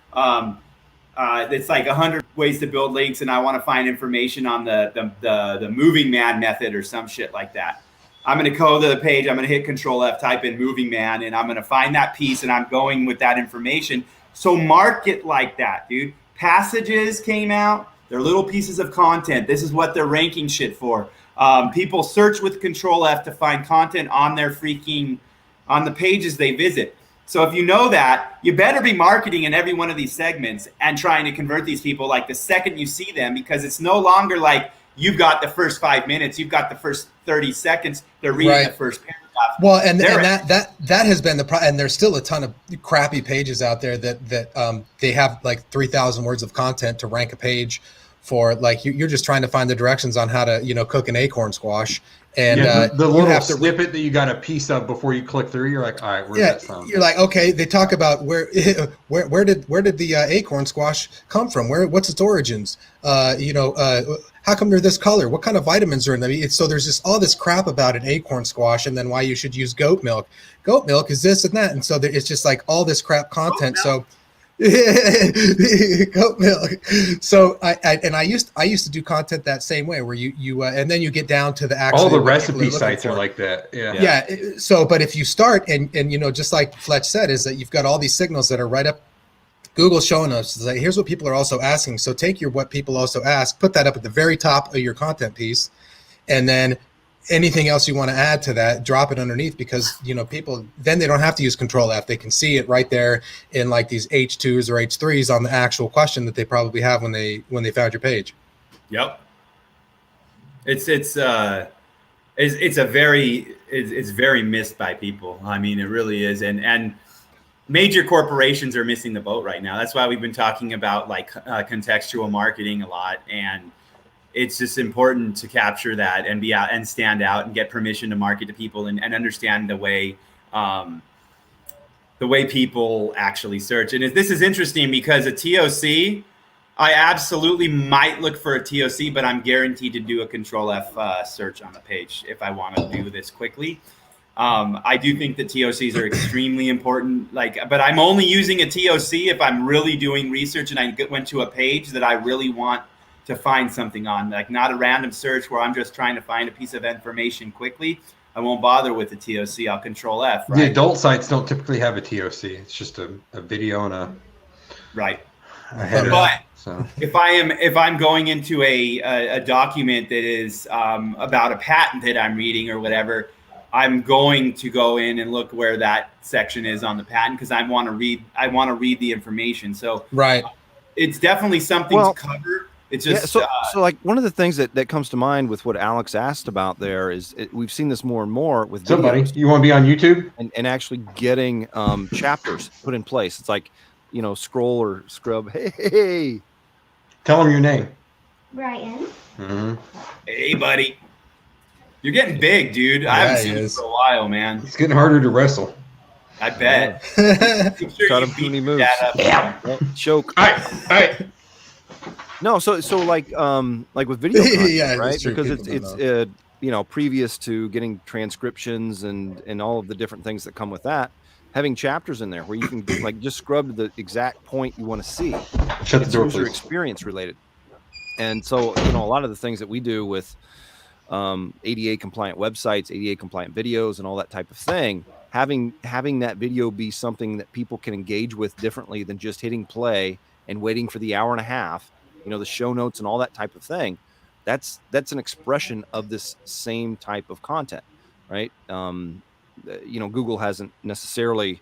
it's like 100 ways to build links, and I want to find information on the moving man method or some shit like that. I'm going to go to the page. I'm going to hit Control F, type in moving man, and I'm going to find that piece, and I'm going with that information. So mark it like that, dude. Passages came out. They're little pieces of content. This is what they're ranking shit for. People search with Control F to find content on their on the pages they visit. So if you know that, you better be marketing in every one of these segments and trying to convert these people like the second you see them, because it's no longer like you've got the first 5 minutes, you've got the first 30 seconds, they're reading the first paragraph. Well, and that has been the problem. And there's still a ton of crappy pages out there that they have like 3,000 words of content to rank a page for. Like you're just trying to find the directions on how to cook an acorn squash. And the little snippet that you got a piece of before you click through, you're like, all right, where's that from? You're like, okay, they talk about where did the acorn squash come from? What's its origins? How come they're this color? What kind of vitamins are in them? So there's just all this crap about an acorn squash, and then why you should use goat milk. Goat milk is this and that, and so it's just like all this crap content. So. Goat milk. So I used to do content that same way, where you and then you get down to the actual. All the recipe sites are like that. Yeah. So, but if you start and just like Fletch said, is that you've got all these signals that are right up. Google's showing us like, here's what people are also asking. So take what people also ask, put that up at the very top of your content piece, and then anything else you want to add to that, drop it underneath, because people then they don't have to use Control F. They can see it right there in like these H2s or H3s on the actual question that they probably have when they found your page. Yep. It's very missed by people. I mean, it really is, and major corporations are missing the boat right now. That's why we've been talking about like contextual marketing a lot, and it's just important to capture that and be out and stand out and get permission to market to people and understand the way people actually search. And this is interesting because a TOC, I absolutely might look for a TOC, but I'm guaranteed to do a Control F search on the page if I want to do this quickly. I do think that TOCs are extremely important. But I'm only using a TOC if I'm really doing research and I went to a page that I really want to find something on, like not a random search where I'm just trying to find a piece of information quickly. I won't bother with the TOC. I'll Control F. Right? The adult sites don't typically have a TOC. It's just a video and a header. But if I'm going into a document that is about a patent that I'm reading or whatever, I'm going to go in and look where that section is on the patent because I want to read the information. So it's definitely something to cover. It's just so like one of the things that comes to mind with what Alex asked about there is we've seen this more and more with somebody. You want to be on YouTube and actually getting chapters put in place. It's like scroll or scrub. Hey, tell them your name. Ryan. Mm-hmm. Hey, buddy. You're getting big, dude. I haven't seen you for a while, man. It's getting harder to wrestle. I bet. Got him too many moves. Yeah. Choke. All right. No, so like with video content, right? Because it's previous to getting transcriptions and all of the different things that come with that, having chapters in there where you can like just scrub to the exact point you want to see. Shut the It's door, user please. experience related. And so, you know, a lot of the things that we do with ADA compliant websites, ADA compliant videos, and all that type of thing, having that video be something that people can engage with differently than just hitting play and waiting for the hour and a half, you know, the show notes and all that type of thing. That's an expression of this same type of content, right? You know, Google hasn't necessarily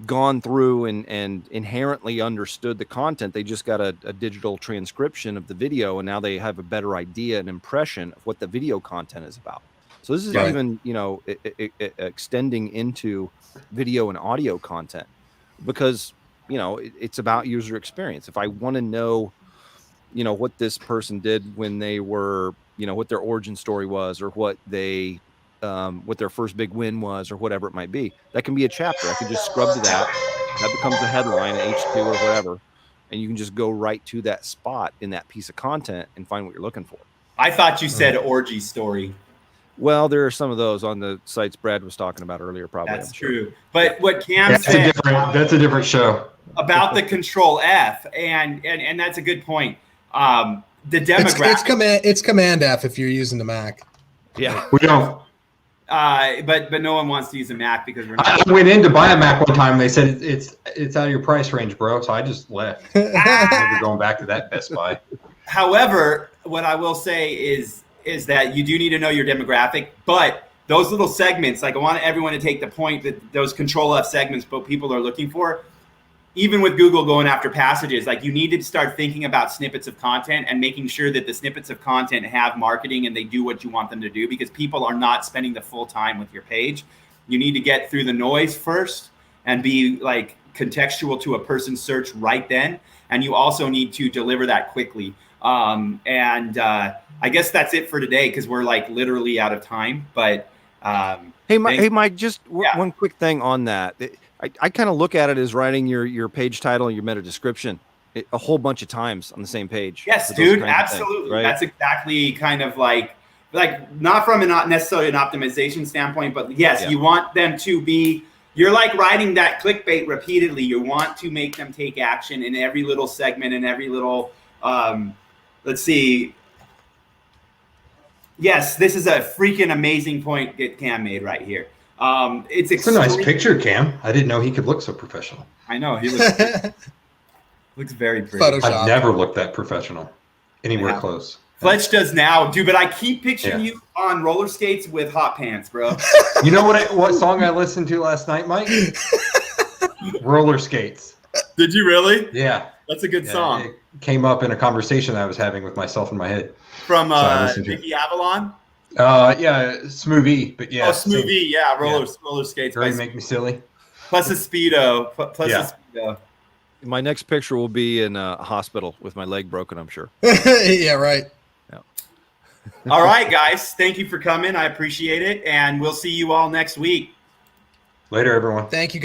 gone through and inherently understood the content. They just got a digital transcription of the video, and now they have a better idea and impression of what the video content is about. So this is Right. even, you know, extending into video and audio content, because, you know, it's about user experience. If I want to know, you know, what this person did when they were, you know, what their origin story was, or what they what their first big win was, or whatever it might be, that can be a chapter. I can just scrub to that becomes a headline, an H2 or whatever, and you can just go right to that spot in that piece of content and find what you're looking for. I thought you said orgy story. Well, there are some of those on the sites Brad was talking about earlier, probably. That's I'm sure. true. But what Cam That's said a different show. about the Control F, and that's a good point. The demographic, It's Command F if you're using the Mac. Yeah. We don't. but no one wants to use a Mac because we're I not. went in to buy a Mac one time. They said it's out of your price range, bro. So I just left. Never going back to that Best Buy. However, what I will say is that you do need to know your demographic, but those little segments, like I want everyone to take the point that those Control F segments, but people are looking for, even with Google going after passages, like you need to start thinking about snippets of content and making sure that the snippets of content have marketing and they do what you want them to do, because people are not spending the full time with your page. You need to get through the noise first and be like contextual to a person's search right then. And you also need to deliver that quickly. I guess that's it for today, because we're like literally out of time. But Hey, Mike, just Yeah. one quick thing on that. I kind of look at it as writing your page title and your meta description a whole bunch of times on the same page. yes, for those dude, kinds of things, absolutely. right? That's exactly kind of like not from not necessarily an optimization standpoint, but yes, Yeah. you want them to be. You're like writing that clickbait repeatedly. You want to make them take action in every little segment and every little. Let's see. Yes, this is a freaking amazing point that Cam made right here. It's a nice picture, Cam. I didn't know he could look so professional. I know he looks very pretty. Photoshop. I've never looked that professional anywhere Yeah. close. Fletch does now, dude. But I keep picturing Yeah. you on roller skates with hot pants, bro. You know what song I listened to last night, Mike? Roller Skates. Did you really? Yeah. That's a good Yeah, song. It came up in a conversation I was having with myself in my head. From I listened to it. Nikki Avalon. Yeah, Smoothie, but yeah. Oh, Smoothie, yeah, roller skates. Very by- make me silly. plus a speedo, plus Yeah. a speedo. My next picture will be in a hospital with my leg broken, I'm sure. Yeah, right. All right, guys, thank you for coming. I appreciate it, and we'll see you all next week. Later, everyone. Thank you, guys.